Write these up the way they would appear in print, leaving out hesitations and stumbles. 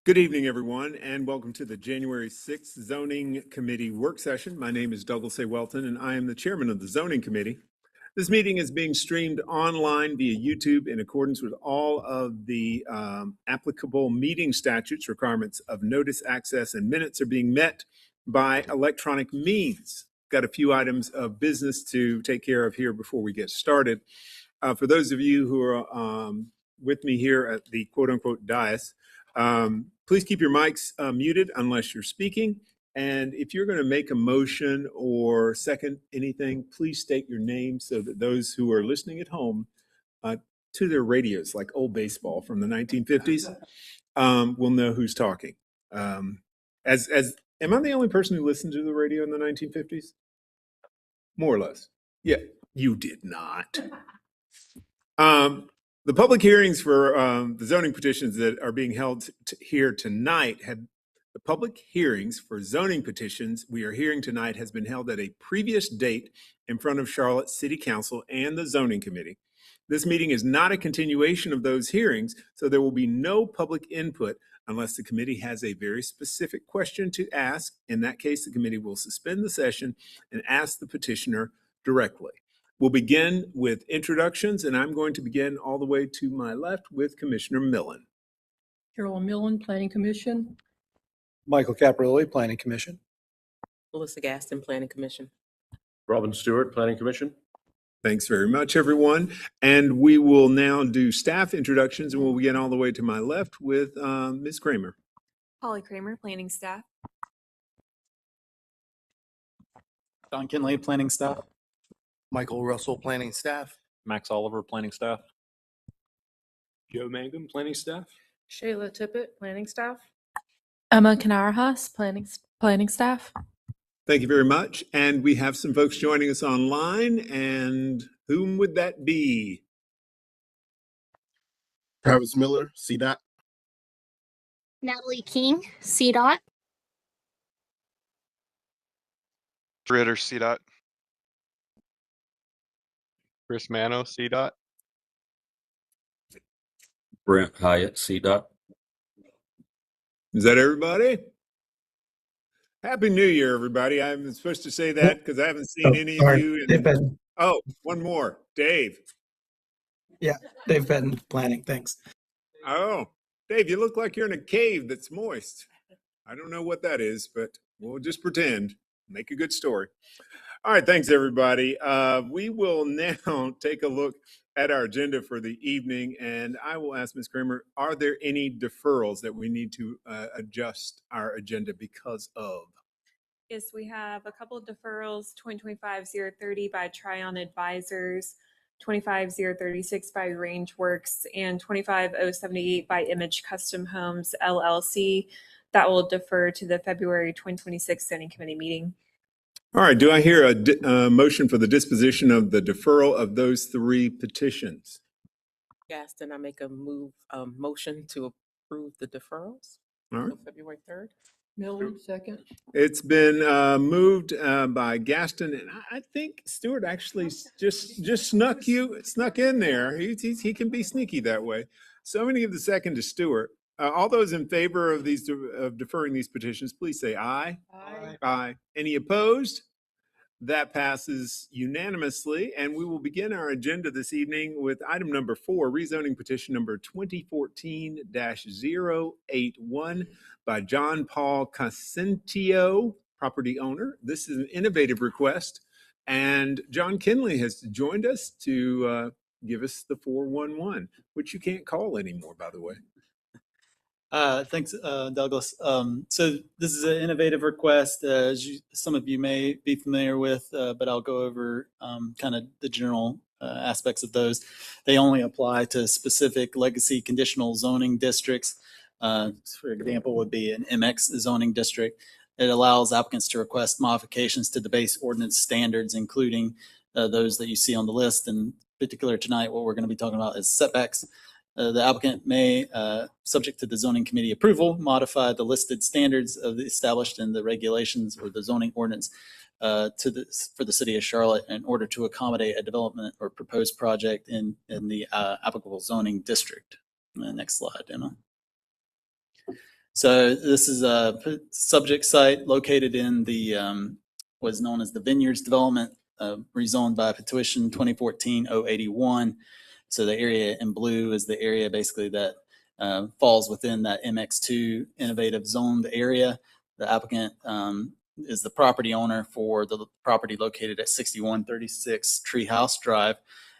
Good evening, everyone, and welcome to the January 6th Zoning Committee Work Session. My name is Douglas A. Welton, and I am the chairman of the Zoning Committee. This meeting is being streamed online via YouTube in accordance with all of the applicable meeting statutes. Requirements of notice, access, and minutes are being met by electronic means. Got a few items of business to take care of here before we get started. For those of you who are with me here at the quote-unquote dais, please keep your mics muted unless you're speaking. And if you're going to make a motion or second anything, please state your name so that those who are listening at home to their radios, like old baseball from the 1950s, will know who's talking. Am I the only person who listened to the radio in the 1950s? More or less. Yeah, you did not. The public hearings for the zoning petitions that are being held here tonight the public hearings for zoning petitions we are hearing tonight has been held at a previous date in front of Charlotte City Council and the Zoning Committee. This meeting is not a continuation of those hearings, so there will be no public input unless the committee has a very specific question to ask. In that case, the committee will suspend the session and ask the petitioner directly. We'll begin with introductions, and I'm going to begin all the way to my left with Commissioner Millen. Carolyn Millen, Planning Commission. Michael Caprolilli, Planning Commission. Melissa Gaston, Planning Commission. Robin Stewart, Planning Commission. Thanks very much, everyone. And we will now do staff introductions, and we'll begin all the way to my left with Ms. Kramer. Holly Kramer, Planning Staff. Don Kinley, Planning Staff. Michael Russell, Planning Staff. Max Oliver, Planning Staff. Joe Mangum, Planning Staff. Shayla Tippett, Planning Staff. Emma Canarahas, Planning Staff. Thank you very much. And we have some folks joining us online. And whom would that be? Travis Miller, CDOT. Natalie King, CDOT. Ritter, CDOT. Chris Mano, CDOT. Brent Hyatt, CDOT. Is that everybody? Happy New Year, everybody. I'm supposed to say that because I haven't seen any of you. Oh, one more. Dave. Yeah, Dave Benton, Planning. Thanks. Oh, Dave, you look like you're in a cave that's moist. I don't know what that is, but we'll just pretend. Make a good story. All right, thanks, everybody. We will now take a look at our agenda for the evening, and I will ask Ms. Kramer, are there any deferrals that we need to adjust our agenda because of? Yes, we have a couple of deferrals, 2025-030 by Tryon Advisors, 25-036 by Rangeworks, and 25-078 by Image Custom Homes, LLC. That will defer to the February 2026 Zoning Committee meeting. All right, do I hear a motion for the disposition of the deferral of those three petitions? Gaston, I make a motion to approve the deferrals All right. until February 3rd. Millen, second. It's been moved by Gaston, and I think Stewart actually just snuck in there. He can be sneaky that way. So I'm going to give the second to Stewart. All those in favor of deferring these petitions, please say aye. Aye. Aye. Any opposed? That passes unanimously, and we will begin our agenda this evening with item number 4, rezoning petition number 2014-081 by John Paul Casentio, property owner. This is an innovative request, and John Kinley has joined us to give us the 411, which you can't call anymore, by the way. Thanks, Douglas. So this is an innovative request, as some of you may be familiar with, but I'll go over kind of the general aspects of those. They only apply to specific legacy conditional zoning districts. For example, would be an MX zoning district. It allows applicants to request modifications to the base ordinance standards, including those that you see on the list. In particular tonight, what we're going to be talking about is setbacks. The applicant may, subject to the zoning committee approval, modify the listed standards established in the regulations or the zoning ordinance for the city of Charlotte in order to accommodate a development or proposed project in the applicable zoning district. Next slide, Emma. So this is a subject site located in the what is known as the Vineyards development, rezoned by petition 2014-081. So the area in blue is the area basically that falls within that MX2 innovative zoned area. The applicant is the property owner for the property located at 6136 Treehouse Drive.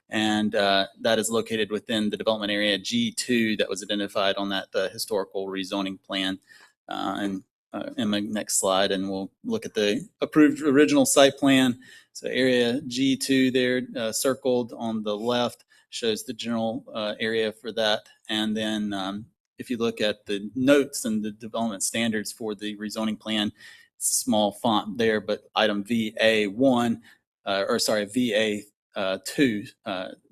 And that is located within the development area G2 that was identified on that historical rezoning plan. In my next slide, and we'll look at the approved original site plan. So area G2 there circled on the left shows the general area for that. And then if you look at the notes and the development standards for the rezoning plan, small font there, but item VA1, VA2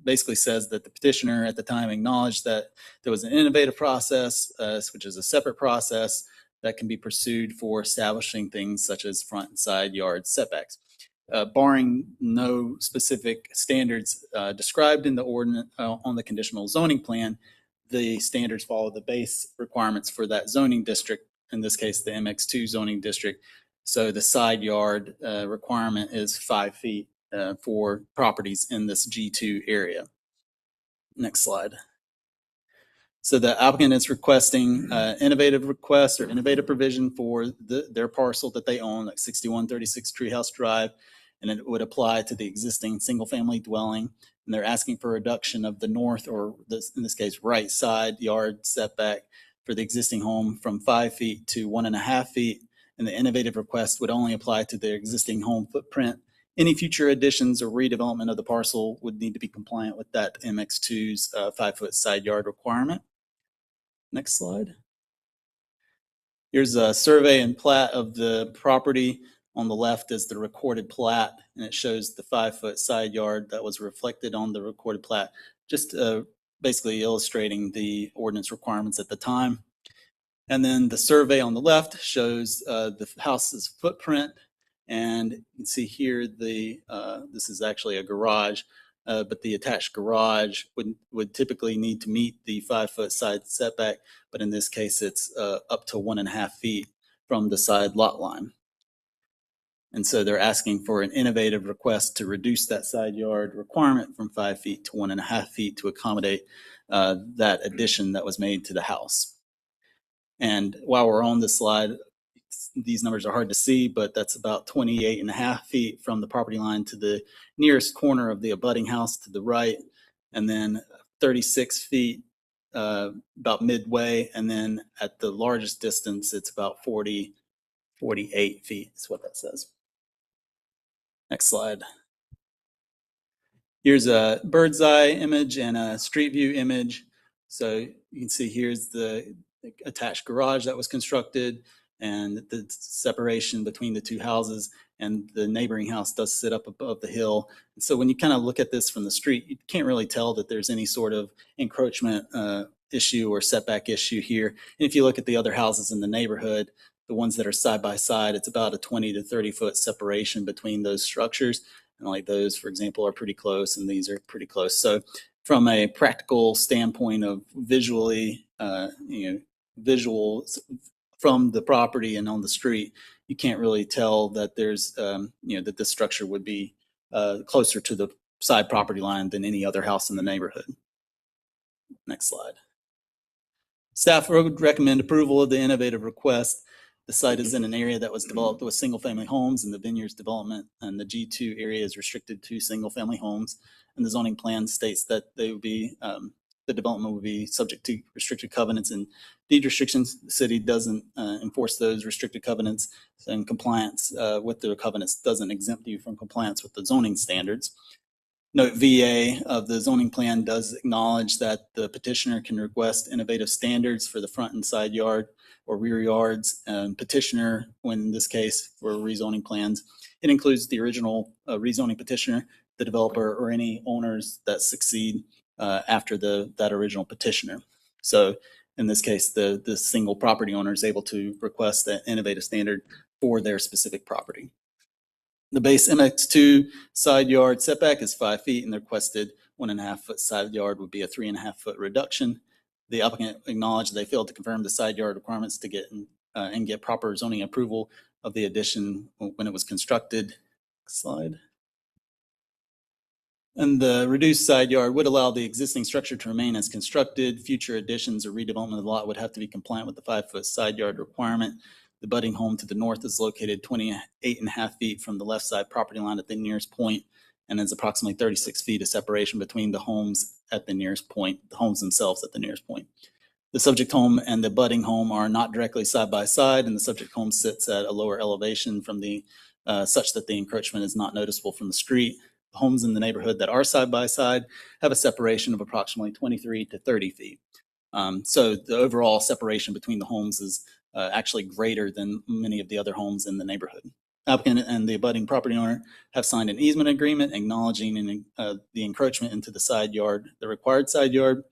basically says that the petitioner at the time acknowledged that there was an innovative process, which is a separate process that can be pursued for establishing things such as front and side yard setbacks. Barring no specific standards described in the ordinance on the conditional zoning plan, the standards follow the base requirements for that zoning district, in this case, the MX2 zoning district. So the side yard requirement is 5 feet for properties in this G2 area. Next slide. So the applicant is requesting innovative request or innovative provision for their parcel that they own, like 6136 Treehouse Drive, and it would apply to the existing single-family dwelling. And they're asking for a reduction of the north, or in this case, right side yard setback for the existing home from 5 feet to 1.5 feet. And the innovative request would only apply to their existing home footprint. Any future additions or redevelopment of the parcel would need to be compliant with that MX2's 5-foot side yard requirement. Next slide. Here's a survey and plat of the property. On the left is the recorded plat, and it shows the 5-foot side yard that was reflected on the recorded plat, just basically illustrating the ordinance requirements at the time. And then the survey on the left shows the house's footprint. And you can see here this is actually a garage, but the attached garage would typically need to meet the 5-foot side setback, but in this case it's up to 1.5 feet from the side lot line. And so they're asking for an innovative request to reduce that side yard requirement from 5 feet to 1.5 feet to accommodate that addition that was made to the house. And while we're on this slide, these numbers are hard to see, but that's about 28.5 feet from the property line to the nearest corner of the abutting house to the right, and then 36 feet about midway, and then at the largest distance, it's about 48 feet is what that says. Next slide. Here's a bird's eye image and a street view image. So you can see here's the attached garage that was constructed and the separation between the two houses, and the neighboring house does sit up above the hill. And so when you kind of look at this from the street, you can't really tell that there's any sort of encroachment issue or setback issue here. And if you look at the other houses in the neighborhood, the ones that are side by side, it's about a 20 to 30 foot separation between those structures. And like those, for example, are pretty close, and these are pretty close. So from a practical standpoint of visually, visuals from the property and on the street, you can't really tell that there's, that this structure would be closer to the side property line than any other house in the neighborhood. Next slide. Staff would recommend approval of the innovative request. The site is in an area that was developed with single-family homes, and the Vineyards development and the G2 area is restricted to single-family homes. And the zoning plan states that they would be, the development would be subject to restricted covenants and deed restrictions. The city doesn't enforce those restricted covenants, and compliance with the covenants doesn't exempt you from compliance with the zoning standards. Note VA of the zoning plan does acknowledge that the petitioner can request innovative standards for the front and side yard or rear yards. Petitioner, when in this case for rezoning plans, it includes the original rezoning petitioner, the developer, or any owners that succeed after that original petitioner. So in this case, the single property owner is able to request that innovative standard for their specific property. The base MX2 side yard setback is 5 feet, and the requested 1.5 foot side yard would be a 3.5 foot reduction. The applicant acknowledged they failed to confirm the side yard requirements to get and get proper zoning approval of the addition when it was constructed. Slide. And the reduced side yard would allow the existing structure to remain as constructed. Future additions or redevelopment of the lot would have to be compliant with the 5-foot side yard requirement. The budding home to the north is located 28.5 feet from the left side property line at the nearest point, and is approximately 36 feet of separation between the homes at the nearest point, the homes themselves at the nearest point. The subject home and the budding home are not directly side by side, and the subject home sits at a lower elevation from the such that the encroachment is not noticeable from the street. The homes in the neighborhood that are side by side have a separation of approximately 23 to 30 feet. So the overall separation between the homes is actually greater than many of the other homes in the neighborhood. Applicant and the abutting property owner have signed an easement agreement acknowledging the encroachment into the side yard, the required side yard.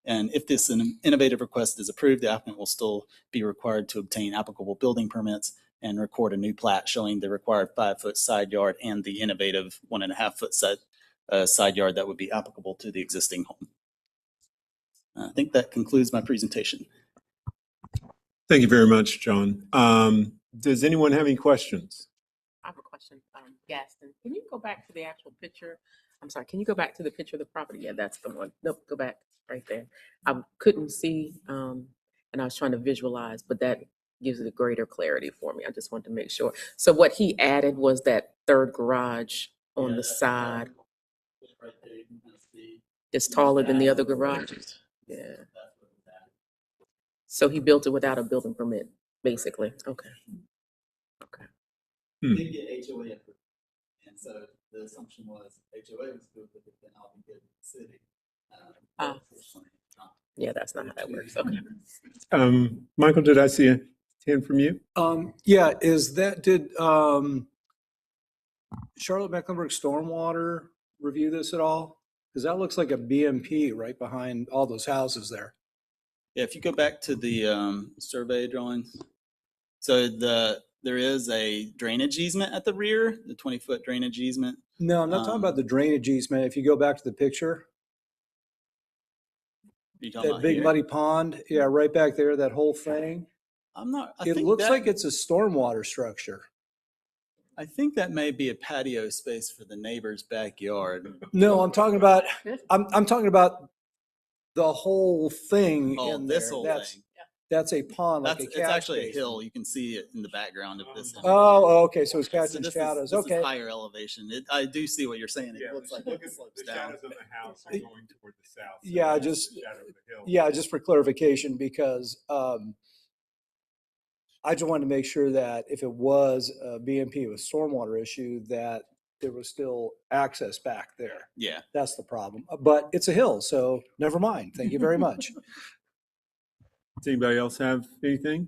And if this innovative request is approved, the applicant will still be required to obtain applicable building permits and record a new plat showing the required 5-foot side yard and the innovative 1.5-foot side yard that would be applicable to the existing home. I think that concludes my presentation. Thank you very much, John. Does anyone have any questions? I have a question. Gaston, can you go back to the actual picture? I'm sorry, can you go back to the picture of the property? Yeah, that's the one. Nope, go back right there. I couldn't see, and I was trying to visualize, but that gives it a greater clarity for me. I just wanted to make sure. So what he added was that third garage on the side. It's taller than the other garages. Yeah. So he built it without a building permit, basically. Okay. Okay. Did get HOA approved. And so the assumption was HOA was good, but then I'll be good with the city. Yeah, that's not how that works. Okay. Michael, did I see a hand from you? Yeah, did Charlotte Mecklenburg Stormwater review this at all? Because that looks like a BMP right behind all those houses there. Yeah, if you go back to the survey drawings, so there is a drainage easement at the rear, the 20-foot drainage easement. No, I'm not talking about the drainage easement. If you go back to the picture, You talking that about big here? muddy pond, yeah, right back there, that whole thing. I'm not. It looks like it's a stormwater structure. I think that may be a patio space for the neighbor's backyard. No, I'm talking about the whole thing Oh, in this there. whole That's, thing. that's a pond, like a It's catch actually a basin. hill. You can see it in the background of this. image. Oh, okay, so it's So casting this shadows, This okay. is higher elevation. I do see what you're saying. It looks like it slopes down. of the house are going toward the south. so Yeah, that's the just- shadow of the hill. Yeah, just for clarification, because I just wanted to make sure that if it was a BMP with stormwater issue, that there was still access back there. Yeah. That's the problem. But it's a hill, so never mind. Thank you very much. Does anybody else have anything?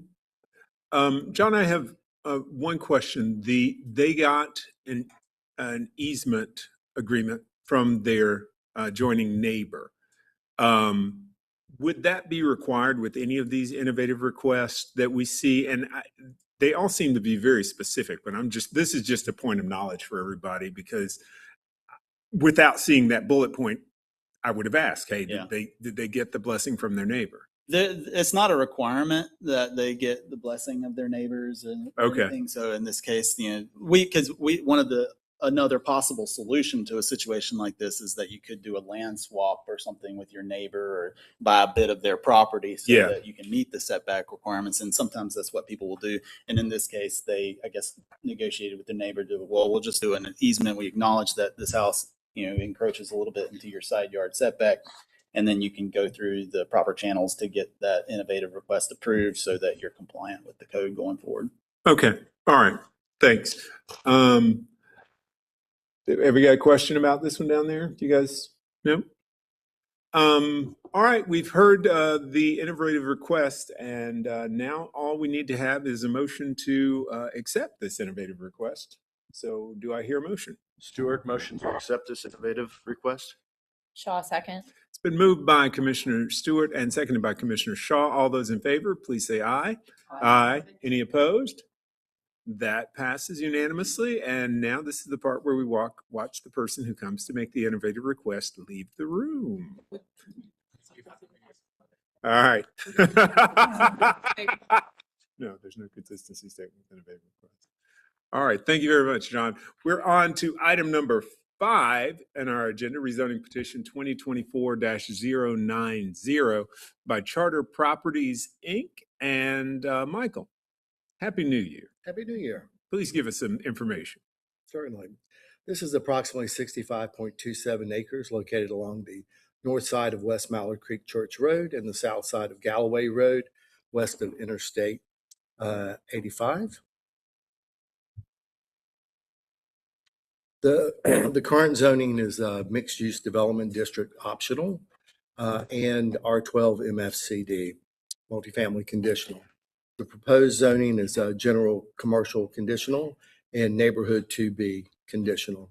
John, I have one question. They got an easement agreement from their adjoining neighbor. Would that be required with any of these innovative requests that we see? And they all seem to be very specific, but this is just a point of knowledge for everybody, because without seeing that bullet point, I would have asked, hey, Yeah. did they get the blessing from their neighbor? It's not a requirement that they get the blessing of their neighbors and Okay. anything. So in this case, another possible solution to a situation like this is that you could do a land swap or something with your neighbor, or buy a bit of their property so Yeah. that you can meet the setback requirements. And sometimes that's what people will do. And in this case, they, I guess, negotiated with their neighbor to, well, we'll just do an easement. We acknowledge that this house, encroaches a little bit into your side yard setback. And then you can go through the proper channels to get that innovative request approved so that you're compliant with the code going forward. Okay, all right, thanks. Ever got a question about this one down there? Do you guys know? All right, we've heard the innovative request, and now all we need to have is a motion to accept this innovative request. So do I hear a motion? Stewart, motion to accept this innovative request. Shaw, second. It's been moved by Commissioner Stewart and seconded by Commissioner Shaw. All those in favor, please say aye. Aye. Any opposed? That passes unanimously. And now this is the part where we watch the person who comes to make the innovative request leave the room. All right. No, there's no consistency statement within a waiver request. All right, thank you very much, John. We're on to item number 5 in our agenda, rezoning petition 2024-090 by Charter Properties, Inc. And Michael, Happy New Year. Happy New Year. Please give us some information. Certainly. This is approximately 65.27 acres located along the north side of West Mallard Creek Church Road and the south side of Galloway Road, west of Interstate 85. The current zoning is mixed-use development district optional and R12 MFCD, multifamily conditional. The proposed zoning is general commercial conditional and neighborhood 2B conditional.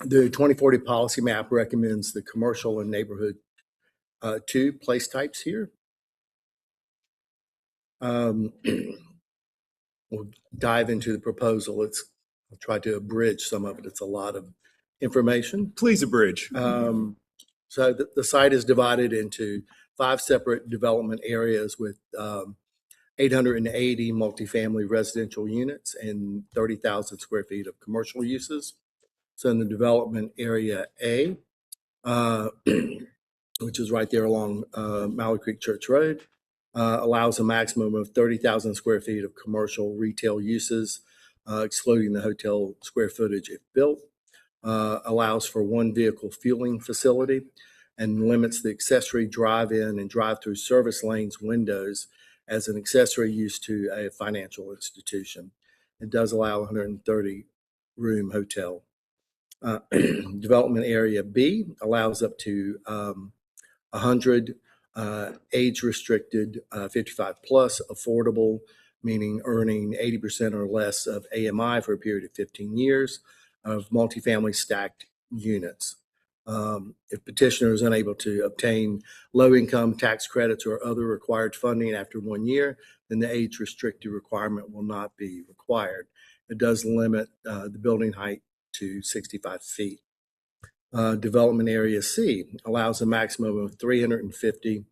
The 2040 policy map recommends the commercial and neighborhood 2 place types here. We'll dive into the proposal. I'll try to abridge some of it. It's a lot of information. Please abridge. So the site is divided into 5 separate development areas with 880 multifamily residential units and 30,000 square feet of commercial uses. So in the development area A, which is right there along Mallard Creek Church Road, allows a maximum of 30,000 square feet of commercial retail uses, excluding the hotel square footage if built, allows for 1 vehicle fueling facility, and limits the accessory drive-in and drive-through service lanes windows as an accessory use to a financial institution. It does allow a 130-room hotel. Development area B allows up to 100 age-restricted 55 plus affordable, meaning earning 80% or less of AMI for a period of 15 years of multifamily stacked units. If petitioner is unable to obtain low-income tax credits or other required funding after 1 year, then the age-restricted requirement will not be required. It does limit the building height to 65 feet. Development area C allows a maximum of 350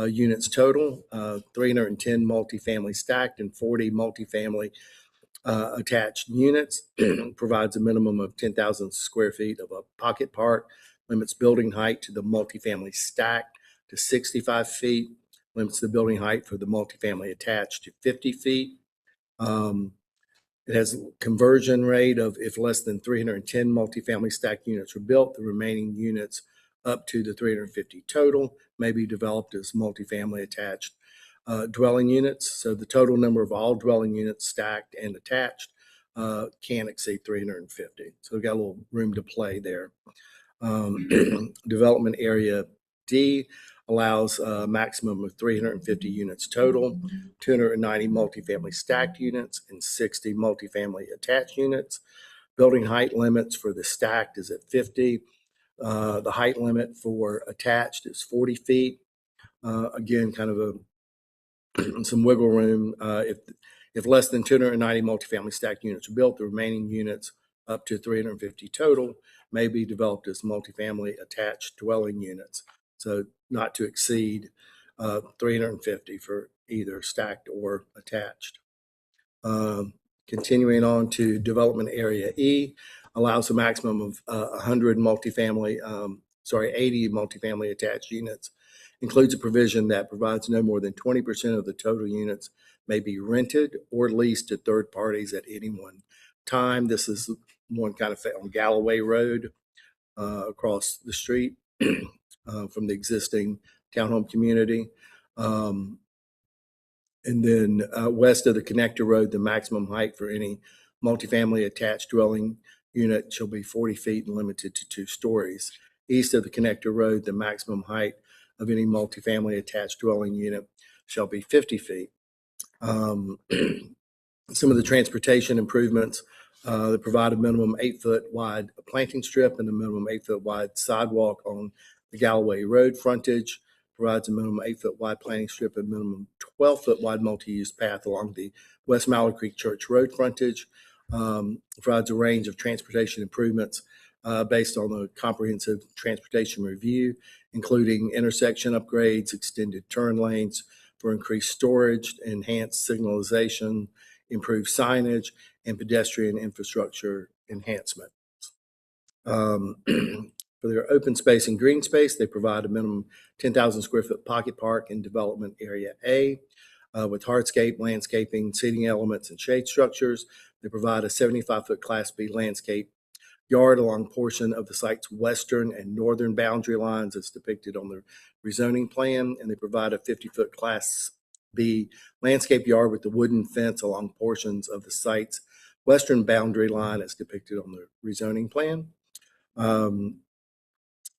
units total, 310 multifamily stacked and 40 multifamily attached units, provides a minimum of 10,000 square feet of a pocket park, limits building height to the multifamily stacked to 65 feet, limits the building height for the multifamily attached to 50 feet. It has a conversion rate of if less than 310 multifamily stacked units are built, the remaining units up to the 350 total may be developed as multifamily attached dwelling units. So the total number of all dwelling units stacked and attached can exceed 350. So we've got a little room to play there. Development area D allows a maximum of 350 units total, 290 multifamily stacked units, and 60 multifamily attached units. Building height limits for the stacked is at 50. The height limit for attached is 40 feet. Again, kind of some wiggle room. If less than 290 multifamily stacked units are built, the remaining units up to 350 total may be developed as multifamily attached dwelling units. So not to exceed 350 for either stacked or attached. Continuing on to development area E, allows a maximum of 80 multifamily attached units. Includes a provision that provides no more than 20% of the total units may be rented or leased to third parties at any one time. This is one kind of on Galloway Road across the street from the existing townhome community. And then west of the connector road, the maximum height for any multifamily attached dwelling unit shall be 40 feet and limited to 2 stories. East of the connector road, the maximum height of any multifamily attached dwelling unit shall be 50 feet. Some of the transportation improvements that provide a minimum 8-foot wide planting strip and a minimum 8-foot wide sidewalk on the Galloway Road frontage, provides a minimum 8-foot wide planting strip and minimum 12-foot wide multi-use path along the West Mallard Creek Church Road frontage, provides a range of transportation improvements based on a comprehensive transportation review, including intersection upgrades, extended turn lanes for increased storage, enhanced signalization, improved signage, and pedestrian infrastructure enhancement. For their open space and green space, they provide a minimum 10,000 square foot pocket park in development area A with hardscape, landscaping, seating elements, and shade structures. They provide a 75-foot Class B landscape yard along portion of the site's western and northern boundary lines as depicted on the rezoning plan, and they provide a 50-foot Class B landscape yard with the wooden fence along portions of the site's western boundary line as depicted on the rezoning plan.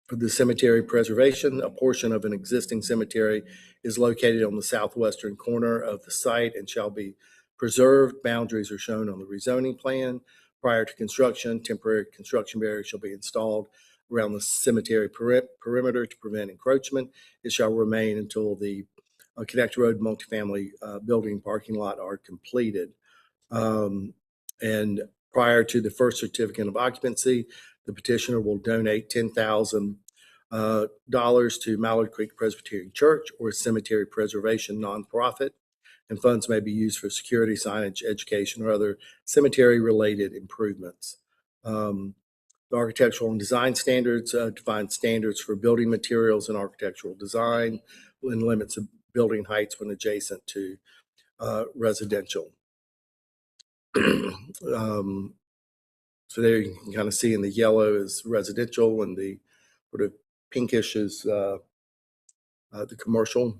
For the cemetery preservation, a portion of an existing cemetery is located on the southwestern corner of the site and shall be preserved. Boundaries are shown on the rezoning plan. Prior to construction, temporary construction barriers shall be installed around the cemetery perimeter to prevent encroachment. It shall remain until the Connector Road multifamily building parking lot are completed. And prior to the first certificate of occupancy, the petitioner will donate $10,000 to Mallard Creek Presbyterian Church or cemetery preservation nonprofit, and funds may be used for security, signage, education, or other cemetery-related improvements. The architectural and design standards define standards for building materials and architectural design and limits of building heights when adjacent to residential. So there you can kind of see in the yellow is residential and the sort of pinkish is the commercial.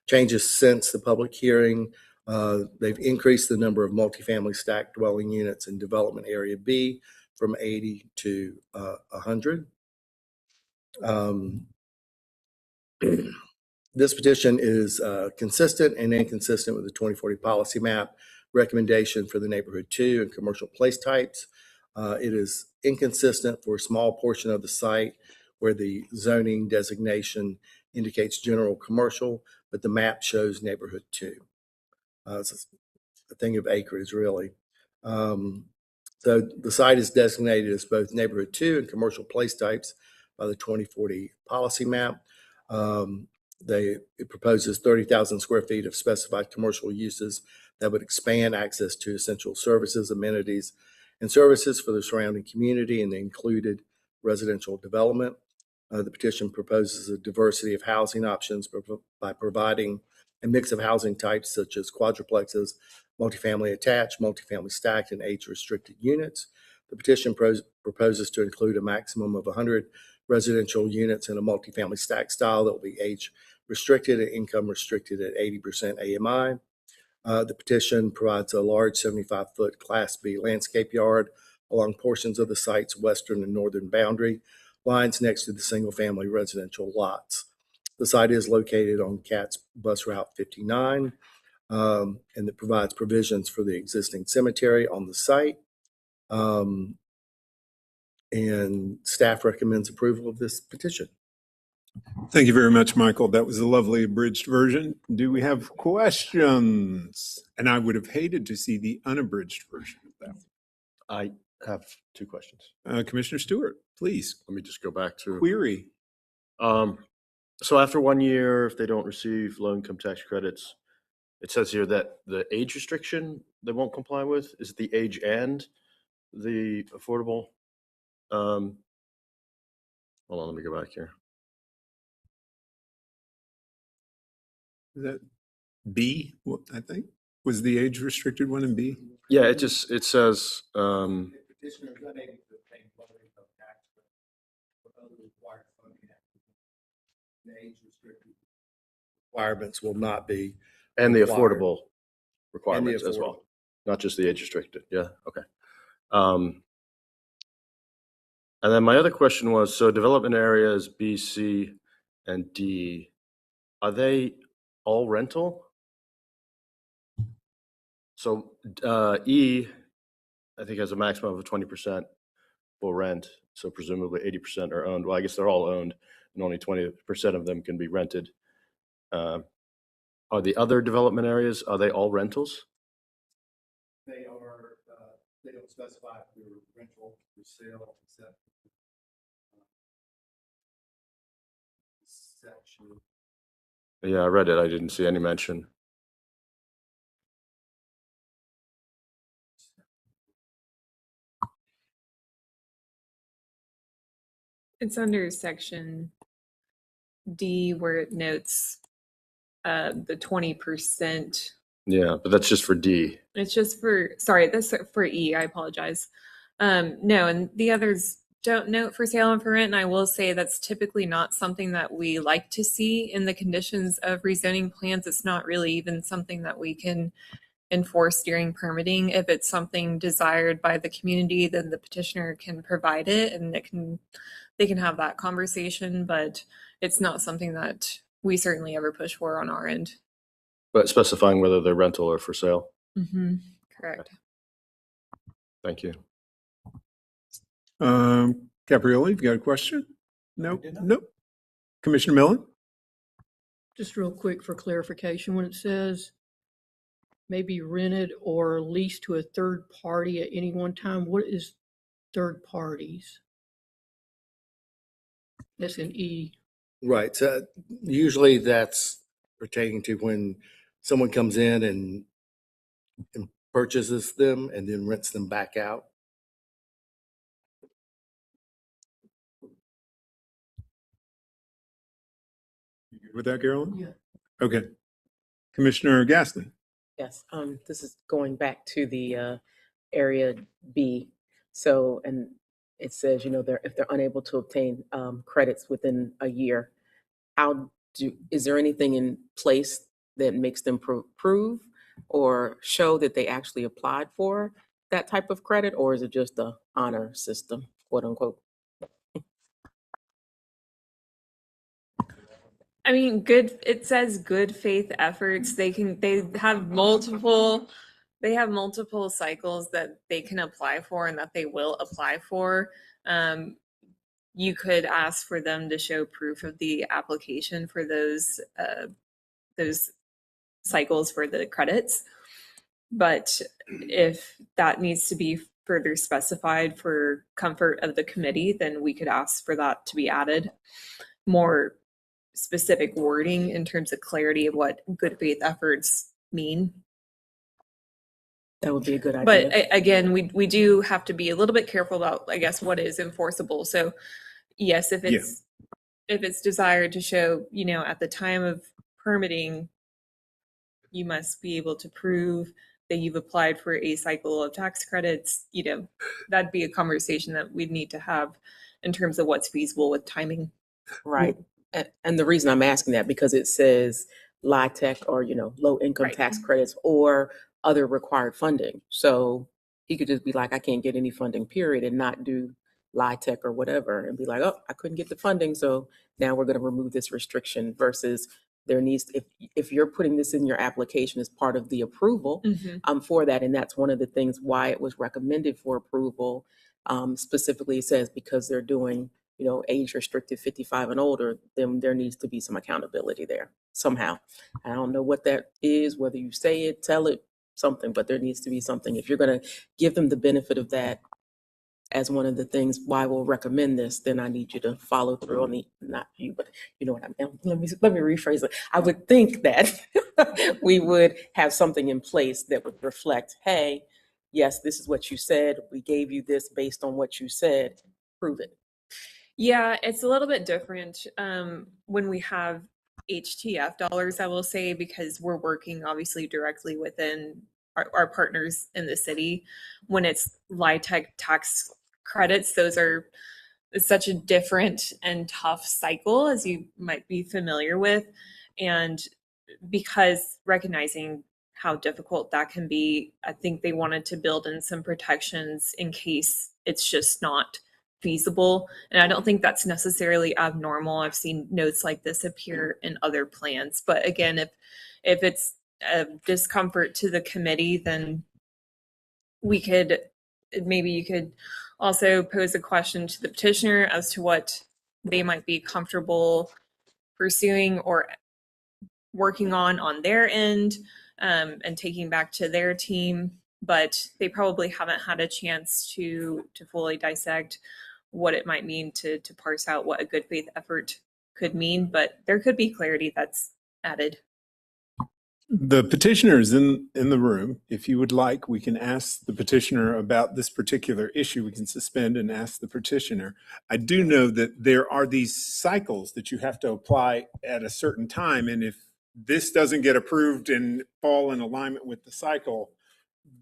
Changes since the public hearing. They've increased the number of multifamily stacked dwelling units in development area B from 80 to 100. This petition is consistent and inconsistent with the 2040 policy map recommendation for the neighborhood 2 and commercial place types. It is inconsistent for a small portion of the site where the zoning designation indicates general commercial, but the map shows neighborhood 2. It's a thing of acreage, really. So the site is designated as both neighborhood 2 and commercial place types by the 2040 policy map. It proposes 30,000 square feet of specified commercial uses that would expand access to essential services, amenities, and services for the surrounding community and the included residential development. The petition proposes a diversity of housing options by providing a mix of housing types such as quadruplexes, multifamily attached, multifamily stacked, and age-restricted units. The petition proposes to include a maximum of 100 residential units in a multifamily stack style that will be age-restricted and income-restricted at 80% AMI. The petition provides a large 75-foot Class B landscape yard along portions of the site's western and northern boundary lines next to the single-family residential lots. The site is located on CATS Bus Route 59, and it provides provisions for the existing cemetery on the site. And staff recommends approval of this petition. Thank you very much, Michael. That was a lovely abridged version. Do we have questions? And I would have hated to see the unabridged version of that. I have two questions. Commissioner Stewart, please. Let me just go back to Query. So after 1 year, if they don't receive low income tax credits, it says here that the age restriction they won't comply with is the age and the affordable. Hold on, let me go back here. Is that B, I think? Was the age restricted one in B? Yeah, it says Requirements will not be. and the required. affordable requirements as affordable. well, not just the age restricted. Yeah, okay. And then my other question was, so development areas B, C, and D, are they all rental? So E, I think has a maximum of 20% for rent. So presumably 80% are owned. Well, I guess they're all owned and only 20% of them can be rented. Are the other development areas, are they all rentals? They are, they don't don't specify if they're rental or sale, except section. Yeah, I read it. I didn't see any mention. It's under section D where it notes the 20%. Yeah, but that's just for D. It's just for, sorry, that's for E, I apologize. No, and the others don't note for sale and for rent, and I will say that's typically not something that we like to see in the conditions of rezoning plans. It's not really even something that we can enforce during permitting. If it's something desired by the community, then the petitioner can provide it and they can have that conversation, but it's not something that we certainly ever push for on our end. But specifying whether they're rental or for sale. Correct. Thank you. Caprioli, you've got a question? Nope, nope. Commissioner Millen? Just real quick for clarification, when it says maybe rented or leased to a third party at any one time, what is third parties? That's in E. Right. So usually that's pertaining to when someone comes in and purchases them and then rents them back out. You good with that, Carolyn? Yeah. Okay. Commissioner Gaston? Yes, this is going back to the area B. So, and it says, you know, if they're unable to obtain credits within a year, is there anything in place that makes them prove or show that they actually applied for that type of credit, or is it just the honor system, quote unquote? I mean, it says good faith efforts. They have multiple cycles that they can apply for and that they will apply for. You could ask for them to show proof of the application for those cycles for the credits. But if that needs to be further specified for comfort of the committee, then we could ask for that to be added. More specific wording in terms of clarity of what good faith efforts mean. That would be a good idea. But again, we do have to be a little bit careful about, I guess, what is enforceable. So yes, if it's desired to show, you know, at the time of permitting, you must be able to prove that you've applied for a cycle of tax credits, you know, that'd be a conversation that we'd need to have in terms of what's feasible with timing. Right. And the reason I'm asking that, because it says LIHTC or, you know, low income tax credits or other required funding. So he could just be like, I can't get any funding, period, and not do LIHTC or whatever and be like, oh, I couldn't get the funding. So now we're going to remove this restriction versus there needs, if you're putting this in your application as part of the approval, I'm for that. And that's one of the things why it was recommended for approval. Specifically, it says because they're doing, you know, age restricted 55 and older, then there needs to be some accountability there somehow. I don't know what that is, whether you say it, tell it, something, but there needs to be something. If you're going to give them the benefit of that as one of the things why we'll recommend this, then I need you to follow through on the, not you, but you know what I mean. Let me rephrase it. I would think that we would have something in place that would reflect, hey, yes, this is what you said. We gave you this based on what you said. Prove it. Yeah, it's a little bit different when we have HTF dollars, I will say, because we're working obviously directly within our partners in the city. When it's LIHTC tax credits, it's such a different and tough cycle, as you might be familiar with. And because recognizing how difficult that can be, I think they wanted to build in some protections in case it's just not feasible. And I don't think that's necessarily abnormal. I've seen notes like this appear in other plans. But again, if it's a discomfort to the committee, then maybe you could also pose a question to the petitioner as to what they might be comfortable pursuing or working on their end, and taking back to their team but they probably haven't had a chance to fully dissect what it might mean to parse out what a good faith effort could mean, but there could be clarity that's added. The petitioner is in the room. If you would like, we can ask the petitioner about this particular issue. We can suspend and ask the petitioner. I do know that there are these cycles that you have to apply at a certain time. And if this doesn't get approved and fall in alignment with the cycle,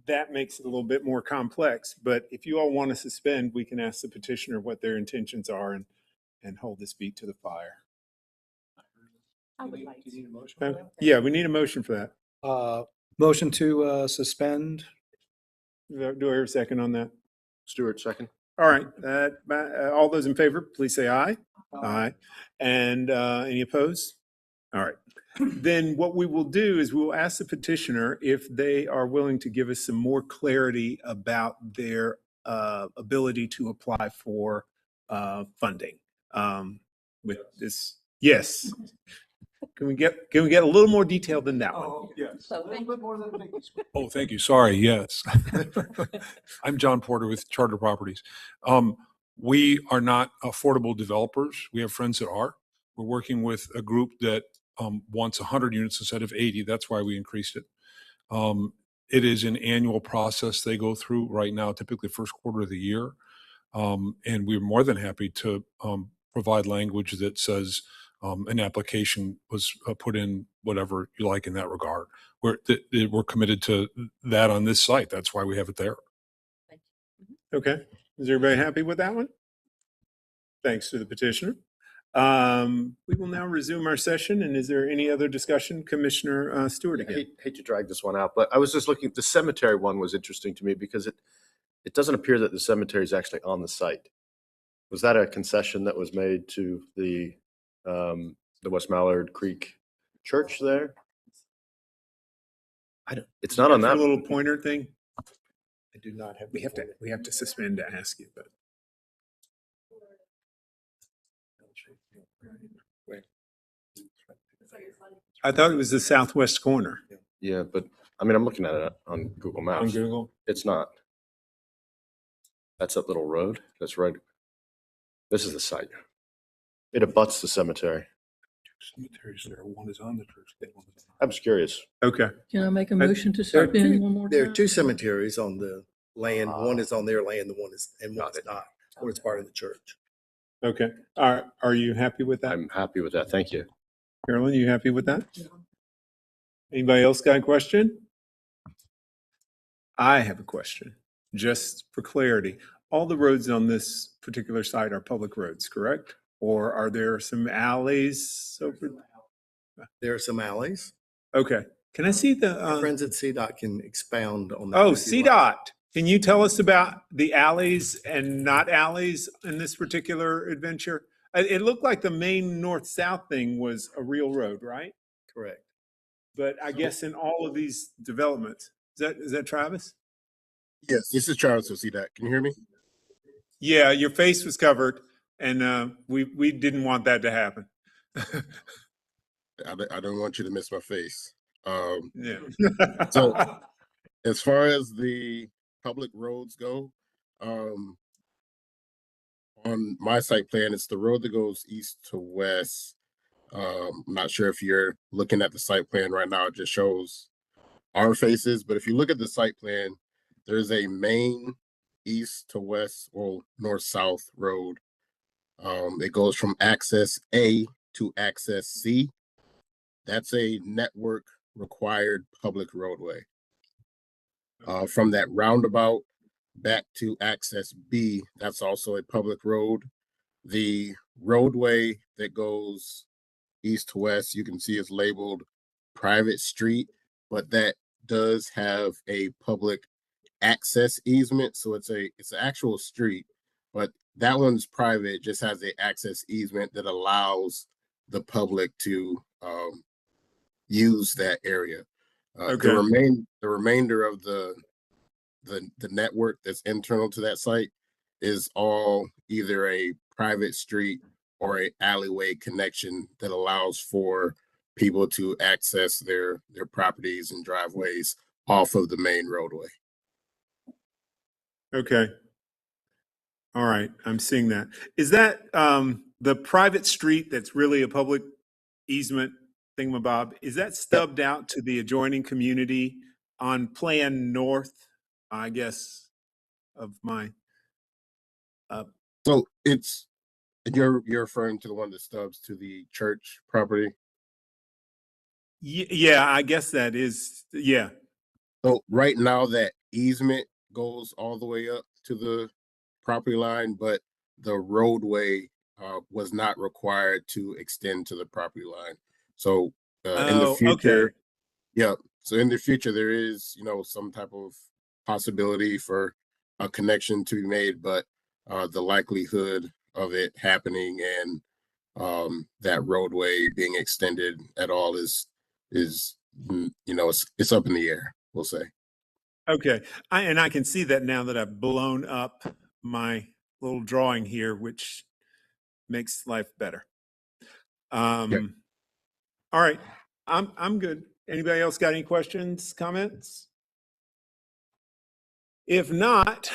that makes it a little bit more complex. But if you all want to suspend, we can ask the petitioner what their intentions are and hold this feet to the fire. I would like to. Yeah, we need a motion for that. Motion to suspend. Do I hear a second on that? Stewart, second. All right, all those in favor, please say aye. Aye. And any opposed? All right. Then what we will do is we will ask the petitioner if they are willing to give us some more clarity about their ability to apply for funding with this. Yes. Can we get a little more detail than that one? Yes. So thank Oh, thank you. Sorry. Yes. I'm John Porter with Charter Properties. We are not affordable developers. We have friends that are. We're working with a group that wants 100 units instead of 80. That's why we increased it. It is an annual process they go through right now, typically first quarter of the year. And we're more than happy to provide language that says an application was put in, whatever you like in that regard. We're committed to that on this site. That's why we have it there. Okay. Is everybody happy with that one? Thanks to the petitioner. We will now resume our session. And is there any other discussion? Commissioner Stewart I again. hate to drag this one out, but I was just looking, the cemetery one was interesting to me because it doesn't appear that the cemetery is actually on the site. Was that a concession that was made to the West Mallard Creek Church there? It's not on Your that. little pointer thing? I do not have, we have to suspend to ask you, but. I thought it was the southwest corner. Yeah, but I mean, I'm looking at it on Google Maps. On Google? It's not. That's that little road. That's right. This is the site. It abuts the cemetery. Cemeteries there. One is on the church. I'm just curious. Okay. Can I make a motion to There are suspend one more There are time? two cemeteries on the land. One is on their land, and one's not. One is part of the church. Okay. Are you happy with that? I'm happy with that. Thank you. Carolyn, you happy with that? Anybody else got a question? I have a question, just for clarity. All the roads on this particular site are public roads, correct? Or are there some alleys over? There are some alleys. Okay. Can I see the? Friends at CDOT can expound on that. Oh, if you like. CDOT. Can you tell us about the alleys and not alleys in this particular adventure? It looked like the main north-south thing was a real road, right? Correct. But I guess in all of these developments, is that Travis? Yes, this is Travis with CDOT. Can you hear me? Yeah, your face was covered, and we didn't want that to happen. I don't want you to miss my face. Yeah. So as far as the public roads go, on my site plan, it's the road that goes east to west. I'm not sure if you're looking at the site plan right now. It just shows our faces. But if you look at the site plan, there's a main east to west or north-south road. It goes from access A to access C. That's a network required public roadway. From that roundabout back to access B, that's also a public road. The roadway that goes east to west, you can see is labeled private street, but that does have a public access easement. So it's an actual street, but that one's private, just has an access easement that allows the public to use that area. Okay. The remainder of the network that's internal to that site is all either a private street or a alleyway connection that allows for people to access their properties and driveways off of the main roadway. Okay. All right, I'm seeing that. Is that the private street that's really a public easement thingamabob? Is that stubbed out to the adjoining community on Plan North, I guess, of my, So you're referring to the one that stubs to the church property? yeah, I guess that is, yeah. So right now that easement goes all the way up to the property line, but the roadway was not required to extend to the property line. So in the Oh, future, okay. yeah. So in the future, there is, some type of possibility for a connection to be made, but the likelihood of it happening and that roadway being extended at all is it's up in the air, we'll say. Okay, and I can see that now that I've blown up my little drawing here, which makes life better. All right, I'm good. Anybody else got any questions, comments? If not,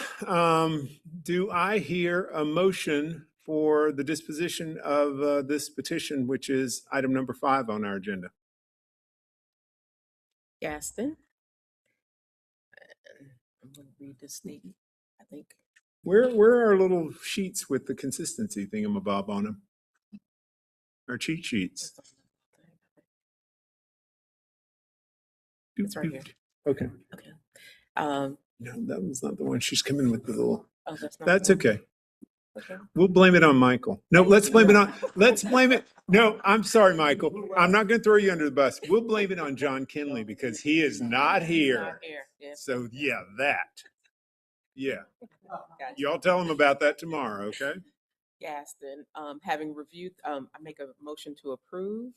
do I hear a motion for the disposition of this petition, which is item number 5 on our agenda? Gaston. I'm going to read this statement, I think. Where are our little sheets with the consistency thingamabob on them? Our cheat sheets. It's right here. Okay. Okay. No, that was not the one. She's coming with the little. Oh, that's not. That's the one? okay. Okay. We'll blame it on Michael. No, let's blame it. No, I'm sorry, Michael. I'm not going to throw you under the bus. We'll blame it on John Kinley because he is not here. Yeah. So yeah, that. Yeah. Gotcha. Y'all tell him about that tomorrow, okay? Gaston, having reviewed, I make a motion to approve,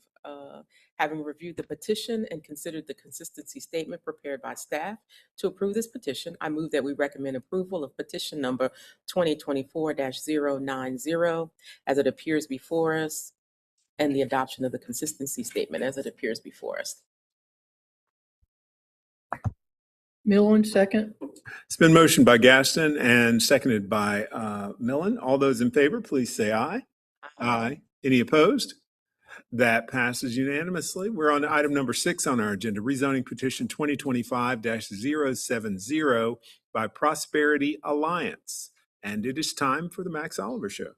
having reviewed the petition and considered the consistency statement prepared by staff to approve this petition, I move that we recommend approval of petition number 2024-090 as it appears before us, and the adoption of the consistency statement as it appears before us. Millen, second. It's been motioned by Gaston and seconded by Millen. All those in favor, please say aye. Aye. Any opposed? That passes unanimously. We're on to item number 6 on our agenda, rezoning petition 2025-070 by Prosperity Alliance. And it is time for the Max Oliver Show.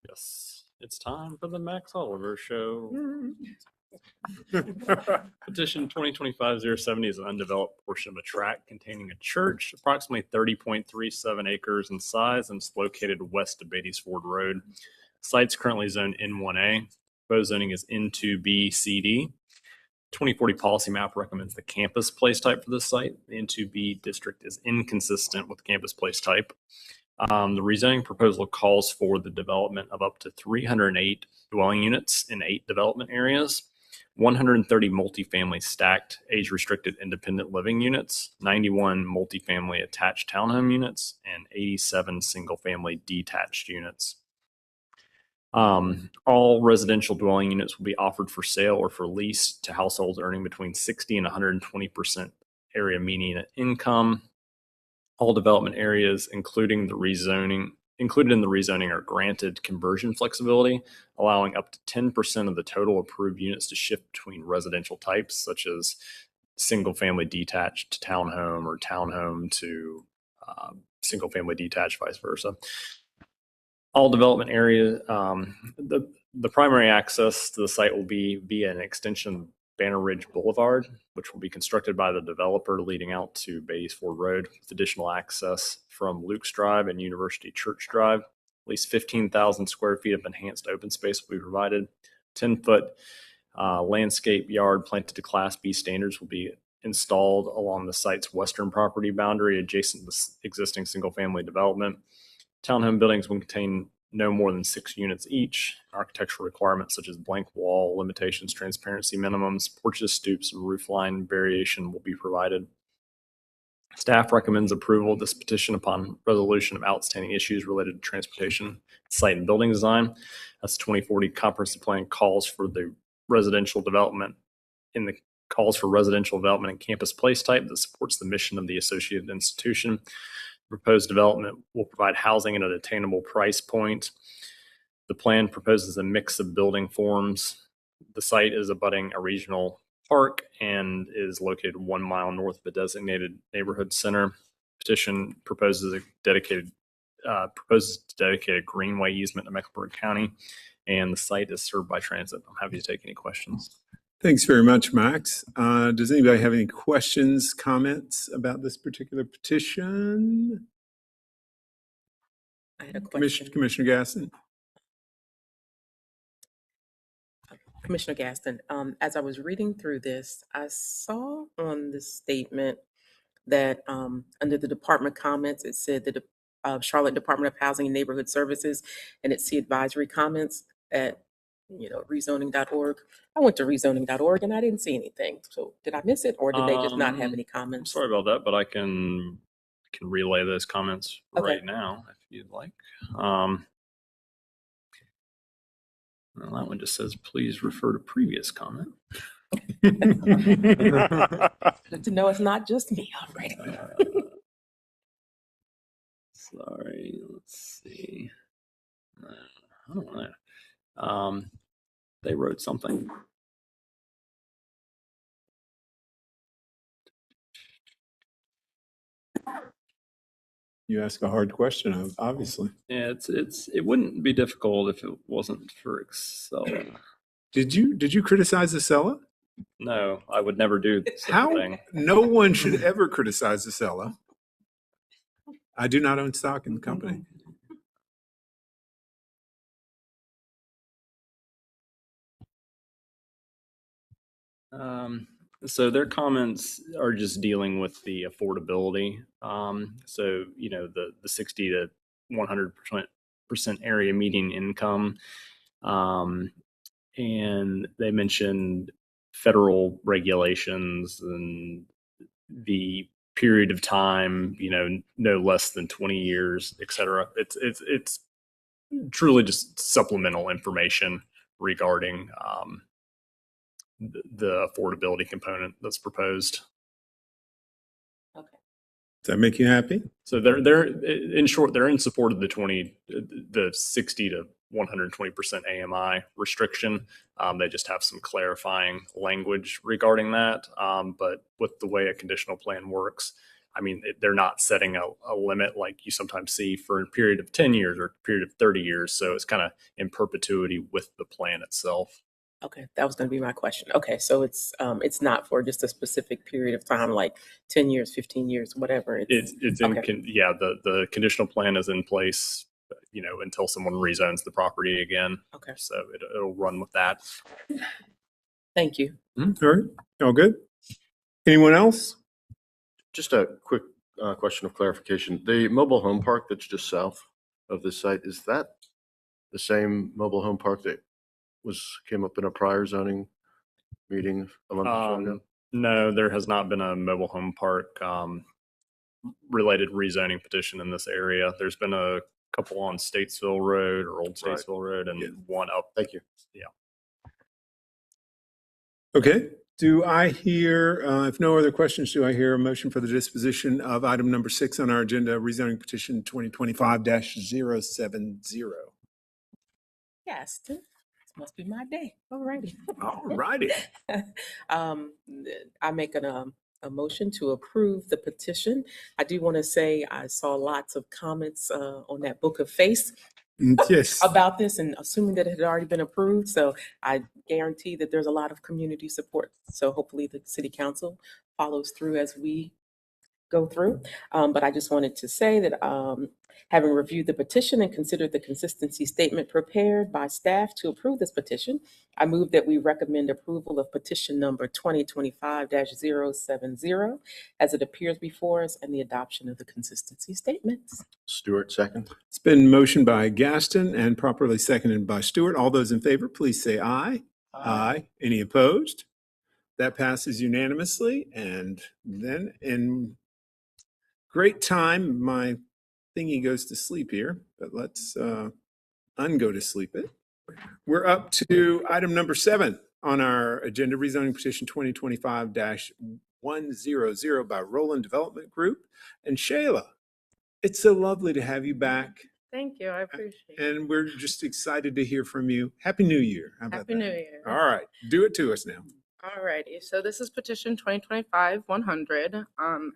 Yes, it's time for the Max Oliver Show. Petition 2025-070 is an undeveloped portion of a tract containing a church, approximately 30.37 acres in size, and it's located west of Beatties Ford Road. The site's currently zoned N1A. Proposed zoning is N2B/CD. 2040 policy map recommends the campus place type for this site. The N2B district is inconsistent with campus place type. The rezoning proposal calls for the development of up to 308 dwelling units in 8 development areas, 130 multifamily stacked age-restricted independent living units, 91 multifamily attached townhome units, and 87 single-family detached units. All residential dwelling units will be offered for sale or for lease to households earning between 60 and 120% area median income. All development areas, included in the rezoning, are granted conversion flexibility, allowing up to 10% of the total approved units to shift between residential types, such as single-family detached to townhome or townhome to single-family detached, vice versa. All development areas, the primary access to the site will be via an extension of Banner Ridge Boulevard, which will be constructed by the developer leading out to Beatties Ford Road, with additional access from Luke's Drive and University Church Drive. At least 15,000 square feet of enhanced open space will be provided. 10-foot landscape yard planted to Class B standards will be installed along the site's western property boundary adjacent to the existing single-family development. Townhome buildings will contain no more than 6 units each. Architectural requirements such as blank wall limitations, transparency minimums, porches, stoops, and roof line variation will be provided. Staff recommends approval of this petition upon resolution of outstanding issues related to transportation, site, and building design. That's 2040 comprehensive plan calls for residential development and campus place type that supports the mission of the associated institution. Proposed development will provide housing at an attainable price point. The plan proposes a mix of building forms. The site is abutting a regional park and is located 1 mile north of a designated neighborhood center. Petition proposes to dedicate a greenway easement to Mecklenburg County, and the site is served by transit. I'm happy to take any questions. Thanks very much, Max. Does anybody have any questions, comments about this particular petition? I had a question. Commissioner Gaston? Commissioner Gaston, as I was reading through this, I saw on the statement that under the department comments, it said that Charlotte Department of Housing and Neighborhood Services, and it's the advisory comments at rezoning.org. I went to rezoning.org and I didn't see anything. So did I miss it, or did they just not have any I'm comments? sorry about that, but I can relay those comments Okay. right now if you'd like. Well, that one just says, please refer to previous comment. Good to know it's not just me already. Sorry, let's see. I don't know. They wrote something. You ask a hard question, obviously. Yeah, it wouldn't be difficult if it wasn't for Excel. Did you criticize Acela? No, I would never do such a How? thing. No one should ever criticize Acela. I do not own stock in the company. So their comments are just dealing with the affordability. So the 60 to 100% area median income, and they mentioned federal regulations and the period of time, no less than 20 years, et cetera. It's truly just supplemental information regarding the affordability component that's proposed. Okay. Does that make you happy? So they're in short, they're in support of the 60 to 120% AMI restriction. They just have some clarifying language regarding that. But with the way a conditional plan works, I mean, they're not setting a limit like you sometimes see for a period of 10 years or a period of 30 years. So it's kind of in perpetuity with the plan itself. Okay, that was going to be my question. Okay, so it's not for just a specific period of time, like 10 years, 15 years, whatever. It's okay. The conditional plan is in place, until someone rezones the property again. Okay. So it'll run with that. Thank you. All right. All good. Anyone else? Just a quick question of clarification. The mobile home park that's just south of this site, is that the same mobile home park that came up in a prior zoning meeting a month or so ago? No, there has not been a mobile home park related rezoning petition in this area. There's been a couple on Statesville Road or Old Statesville Road, and one up. Thank you. Yeah. Okay. Do I hear, if no other questions, do I hear a motion for the disposition of item number 6 on our agenda, rezoning petition 2025-070? Yes, this must be my day. All righty. All righty. I make a motion to approve the petition. I do want to say I saw lots of comments on that Book of Face Yes. about this, and assuming that it had already been approved. So I guarantee that there's a lot of community support. So hopefully the city council follows through as we go through. But I just wanted to say that having reviewed the petition and considered the consistency statement prepared by staff to approve this petition, I move that we recommend approval of petition number 2025-070 as it appears before us, and the adoption of the consistency statements. Stewart, second. It's been motioned by Gaston and properly seconded by Stewart. All those in favor, please say aye. Aye. Any opposed? That passes unanimously. And then in great time, my thingy goes to sleep here, but let's ungo to sleep it. We're up to item number 7 on our agenda, rezoning petition 2025-100 by Roland Development Group. And Shayla, It's so lovely to have you back, Thank you. I appreciate it. and we're just excited to hear from you. Happy New Year. How about Happy that? New Year. All right, do it to us now. Alrighty, so this is petition 2025-100.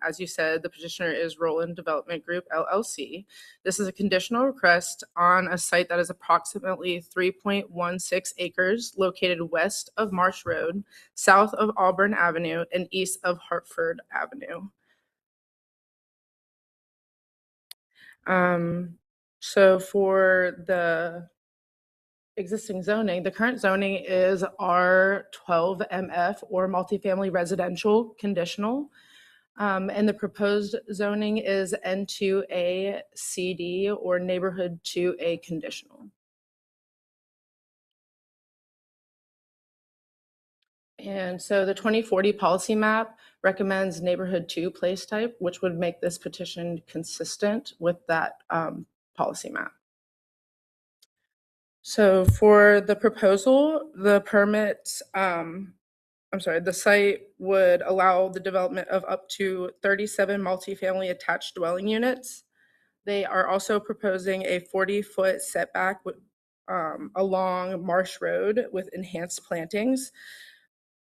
As you said, the petitioner is Roland Development Group LLC. This is a conditional request on a site that is approximately 3.16 acres located west of Marsh Road, south of Auburn Avenue, and east of Hartford Avenue. So for the existing zoning, the current zoning is R12MF or multifamily residential conditional. And the proposed zoning is N2A CD or neighborhood 2A conditional. And so the 2040 policy map recommends neighborhood 2 place type, which would make this petition consistent with that policy map. So for the proposal, the the site would allow the development of up to 37 multifamily attached dwelling units. They are also proposing a 40-foot setback along Marsh Road with enhanced plantings.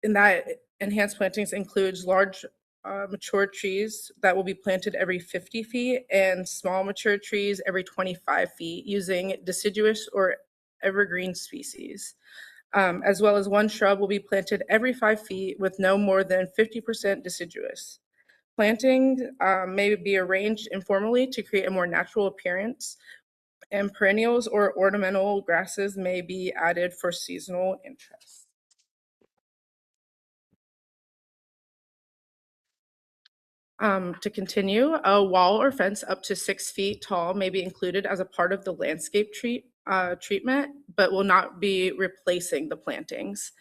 And that enhanced plantings includes large mature trees that will be planted every 50 feet and small mature trees every 25 feet using deciduous or evergreen species, as well as one shrub will be planted every 5 feet with no more than 50% deciduous. Planting may be arranged informally to create a more natural appearance, and perennials or ornamental grasses may be added for seasonal interest. To continue, a wall or fence up to 6 feet tall may be included as a part of the landscape treatment, but will not be replacing the plantings.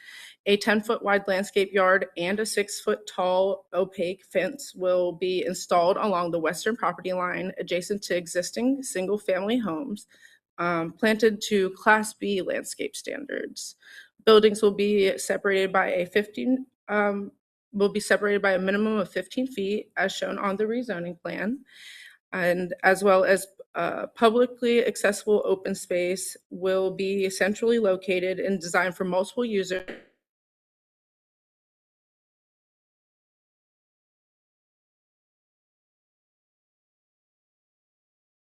A 10-foot wide landscape yard and a 6-foot tall opaque fence will be installed along the western property line adjacent to existing single-family homes, planted to Class B landscape standards. Buildings will be separated by a minimum of 15 feet as shown on the rezoning plan, and as well as publicly accessible open space will be centrally located and designed for multiple users.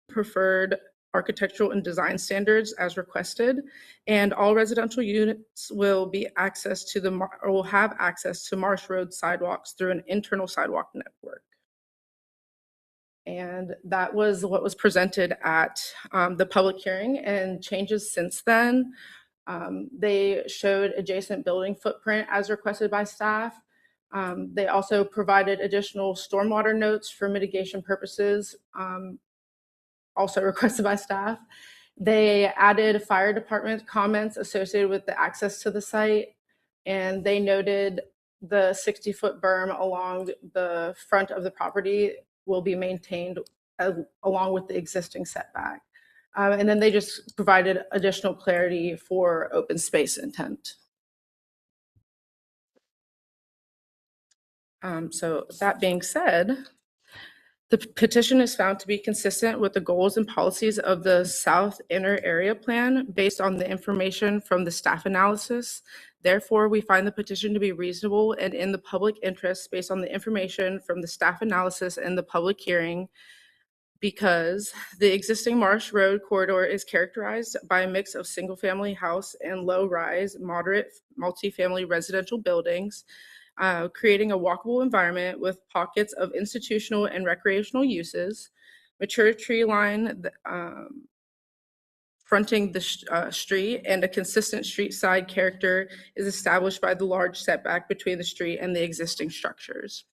Preferred architectural and design standards as requested, and all residential units will have access to Marsh Road sidewalks through an internal sidewalk network. And that was what was presented at the public hearing, and changes since then. They showed adjacent building footprint as requested by staff. They also provided additional stormwater notes for mitigation purposes, also requested by staff. They added fire department comments associated with the access to the site, and they noted the 60-foot berm along the front of the property will be maintained along with the existing setback. And then they just provided additional clarity for open space intent. So that being said, the petition is found to be consistent with the goals and policies of the South Inner Area Plan based on the information from the staff analysis. Therefore, we find the petition to be reasonable and in the public interest based on the information from the staff analysis and the public hearing, because the existing Marsh Road corridor is characterized by a mix of single-family house and low-rise, moderate multifamily residential buildings, creating a walkable environment with pockets of institutional and recreational uses, mature tree line fronting the street, and a consistent street side character is established by the large setback between the street and the existing structures.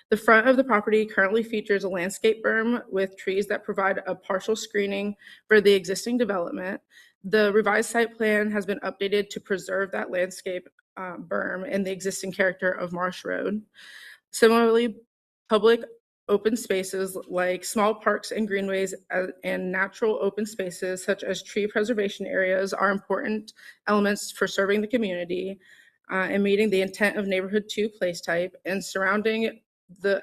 The front of the property currently features a landscape berm with trees that provide a partial screening for the existing development. The revised site plan has been updated to preserve that landscape berm and the existing character of Marsh Road. Similarly, public open spaces like small parks and greenways and natural open spaces such as tree preservation areas are important elements for serving the community and meeting the intent of neighborhood 2 place type, and surrounding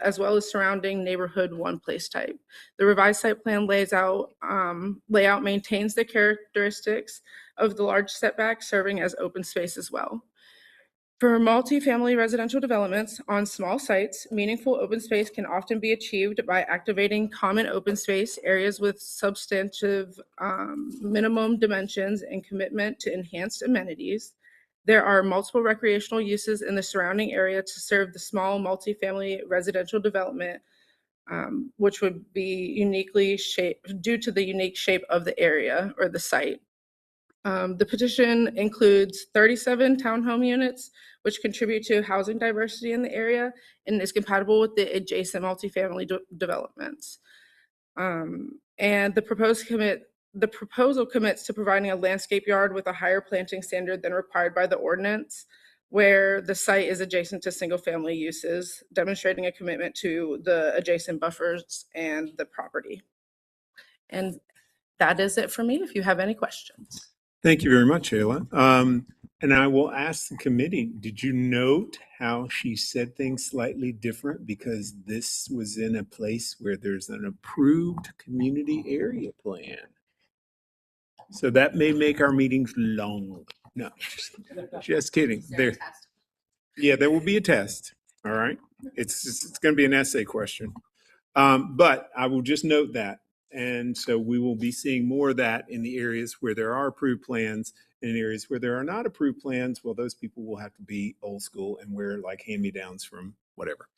as well as surrounding neighborhood one place type. The revised site plan layout maintains the characteristics of the large setback, serving as open space as well. For multifamily residential developments on small sites, meaningful open space can often be achieved by activating common open space areas with substantive minimum dimensions and commitment to enhanced amenities. There are multiple recreational uses in the surrounding area to serve the small multifamily residential development, which would be uniquely shaped due to the unique shape of the area or the site. The petition includes 37 townhome units, which contribute to housing diversity in the area and is compatible with the adjacent multifamily developments. And the proposal commits to providing a landscape yard with a higher planting standard than required by the ordinance, where the site is adjacent to single-family uses, demonstrating a commitment to the adjacent buffers and the property. And that is it for me, if you have any questions. Thank you very much, Ayla. And I will ask the committee, did you note how she said things slightly different? Because this was in a place where there's an approved community area plan. So that may make our meetings long. No, just kidding. There will be a test. All right. It's going to be an essay question. But I will just note that. And so we will be seeing more of that in the areas where there are approved plans. In areas where there are not approved plans, well, those people will have to be old school and wear like hand-me-downs from whatever.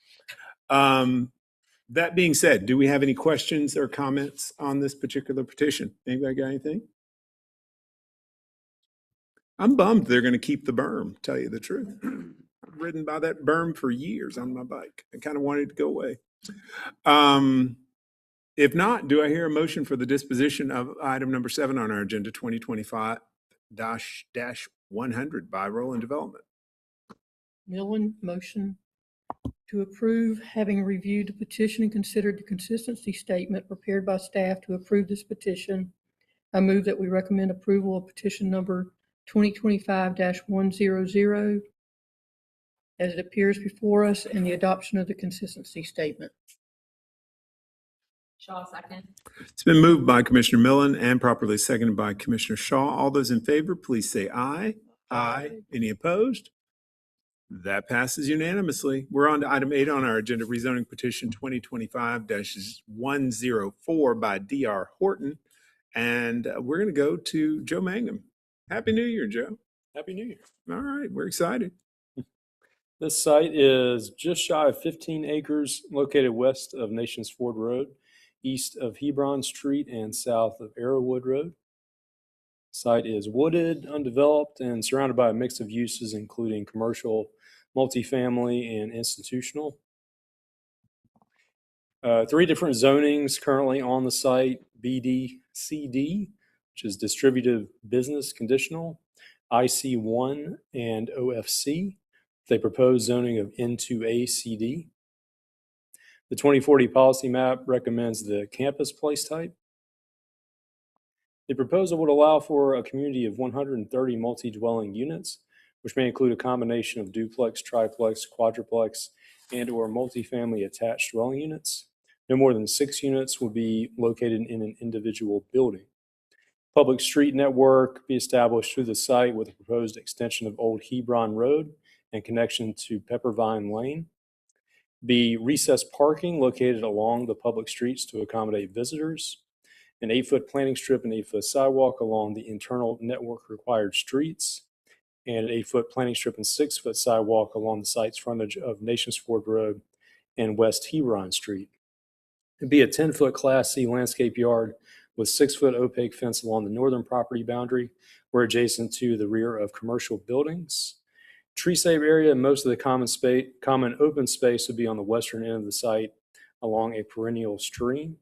That being said, do we have any questions or comments on this particular petition? Anybody got anything? I'm bummed they're going to keep the berm, tell you the truth. I've ridden by that berm for years on my bike. I kind of wanted it to go away. If not, do I hear a motion for the disposition of item number 7 on our agenda, 2025-100 by Roland Development? Millen, motion to approve, having reviewed the petition and considered the consistency statement prepared by staff to approve this petition. I move that we recommend approval of petition number 2025-100 as it appears before us and the adoption of the consistency statement. Shaw, second. It's been moved by Commissioner Millen and properly seconded by Commissioner Shaw. All those in favor, please say aye. Aye. Any opposed? That passes unanimously. We're on to item 8 on our agenda, rezoning petition 2025-104 by D.R. Horton. And we're going to go to Joe Mangum. Happy New Year, Joe. Happy New Year. All right, we're excited. This site is just shy of 15 acres located west of Nations Ford Road, east of Hebron Street and south of Arrowwood Road. Site is wooded, undeveloped, and surrounded by a mix of uses including commercial, multifamily, and institutional. 3 different zonings currently on the site: BDCD, which is distributive business conditional, IC1, and OFC. They propose zoning of N2A-CD. The 2040 policy map recommends the campus place type. The proposal would allow for a community of 130 multi-dwelling units, which may include a combination of duplex, triplex, quadruplex, and or multifamily attached dwelling units. No more than 6 units will be located in an individual building. Public street network be established through the site with a proposed extension of Old Hebron Road and connection to Peppervine Lane. Be recessed parking located along the public streets to accommodate visitors. An 8-foot planting strip and 8-foot sidewalk along the internal network required streets. And an 8-foot planting strip and 6-foot sidewalk along the site's frontage of Nations Ford Road and West Hebron Street. It'd be a 10-foot Class C landscape yard with 6-foot opaque fence along the northern property boundary. We're adjacent to the rear of commercial buildings. Tree save area and most of the common open space would be on the western end of the site along a perennial stream.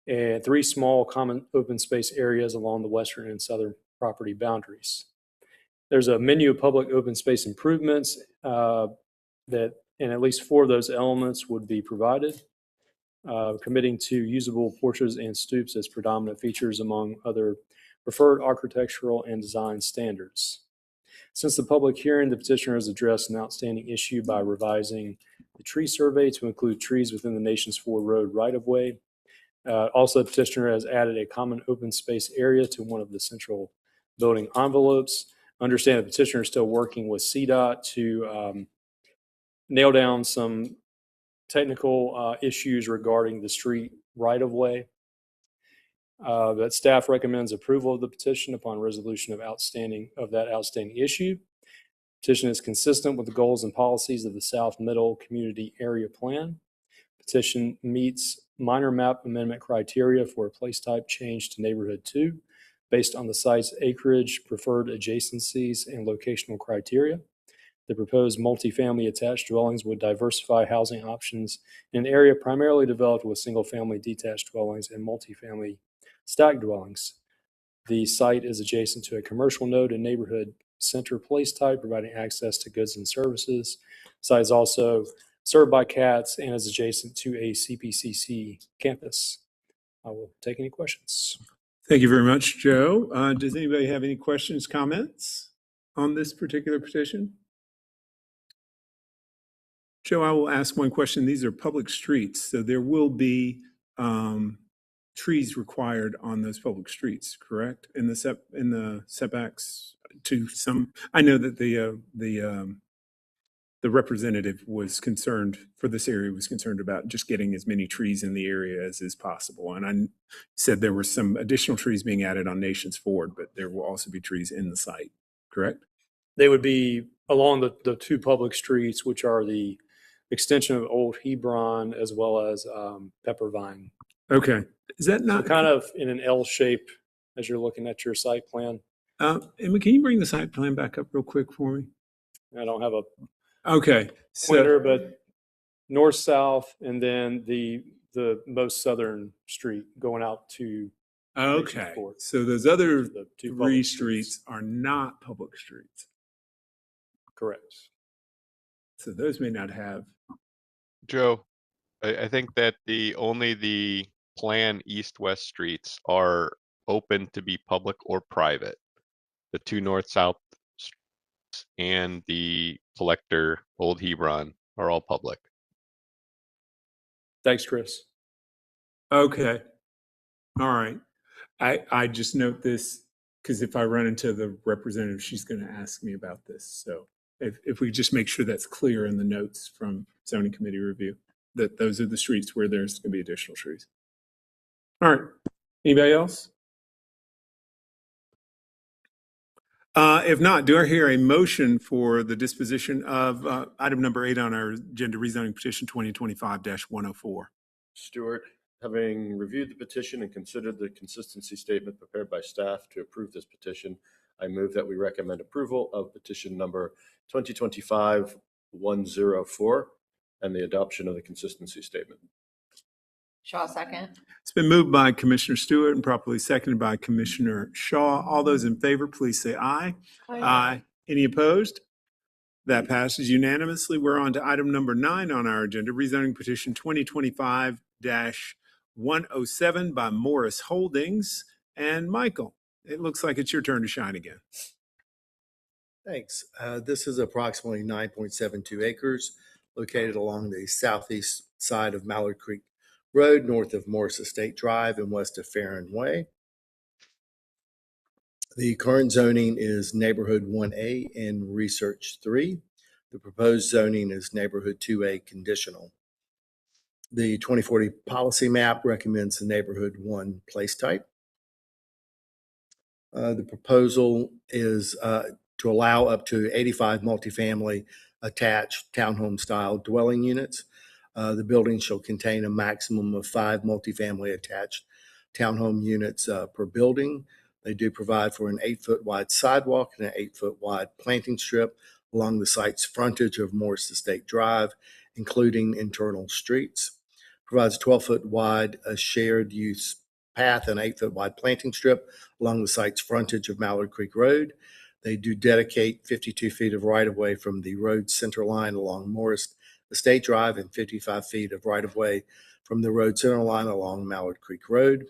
And 3 small common open space areas along the western and southern property boundaries. There's a menu of public open space improvements and at least 4 of those elements would be provided, committing to usable porches and stoops as predominant features among other preferred architectural and design standards. Since the public hearing, the petitioner has addressed an outstanding issue by revising the tree survey to include trees within the Nations Ford Road right-of-way. Also, the petitioner has added a common open space area to one of the central building envelopes. Understand the petitioner is still working with CDOT to nail down some technical issues regarding the street right-of-way. That staff recommends approval of the petition upon resolution of that outstanding issue. Petition is consistent with the goals and policies of the South Middle Community Area Plan. Petition meets minor map amendment criteria for a place type change to Neighborhood 2 based on the site's acreage, preferred adjacencies, and locational criteria. The proposed multifamily attached dwellings would diversify housing options in an area primarily developed with single-family detached dwellings and multifamily stacked dwellings. The site is adjacent to a commercial node and neighborhood center place type, providing access to goods and services. Site is also served by CATS and is adjacent to a CPCC campus. I will take any questions. Thank you very much, Joe. Does anybody have any questions, comments on this particular petition? Joe, I will ask one question. These are public streets, so there will be trees required on those public streets, correct? In the setbacks to some. I know that the representative was concerned for this area was concerned about just getting as many trees in the area as is possible. And I said there were some additional trees being added on Nations Ford, but there will also be trees in the site, correct? They would be along the two public streets, which are the extension of Old Hebron as well as Peppervine. Okay. Is that not so kind of in an L shape as you're looking at your site plan? Emma, can you bring the site plan back up real quick for me? I don't have a okay pointer, but north-south, and then the most southern street going out to okay. So those other two three streets are not public streets. Correct. So those may not have. Joe, I think that only the plan east-west streets are open to be public or private. The two north-south streets and the collector Old Hebron are all public. Thanks, Chris. Okay. All right. I just note this because if I run into the representative, she's going to ask me about this. So if we just make sure that's clear in the notes from zoning committee review, that those are the streets where there's going to be additional trees. All right. Anybody else? If not, do I hear a motion for the disposition of item number 8 on our agenda, rezoning petition 2025-104? Stewart, having reviewed the petition and considered the consistency statement prepared by staff to approve this petition, I move that we recommend approval of petition number 2025-104 and the adoption of the consistency statement. Shaw, second. It's been moved by Commissioner Stewart and properly seconded by Commissioner Shaw. All those in favor, please say aye. Aye. Aye. Any opposed? That passes unanimously. We're on to item number 9 on our agenda, rezoning petition 2025-107 by Morris Holdings. And Michael, it looks like it's your turn to shine again. Thanks. This is approximately 9.72 acres located along the southeast side of Mallard Creek Road, north of Morris Estate Drive and west of Farron Way. The current zoning is Neighborhood 1A and Research 3. The proposed zoning is Neighborhood 2A conditional. The 2040 policy map recommends the Neighborhood 1 place type. The proposal is to allow up to 85 multifamily attached townhome style dwelling units. The building shall contain a maximum of 5 multifamily attached townhome units per building. They do provide for an 8-foot wide sidewalk and an 8-foot wide planting strip along the site's frontage of Morris Estate Drive, including internal streets. Provides 12-foot wide shared use path and 8-foot wide planting strip along the site's frontage of Mallard Creek Road. They do dedicate 52 feet of right-of-way from the road center line along Morris Estate Drive and 55 feet of right-of-way from the road center line along Mallard Creek Road.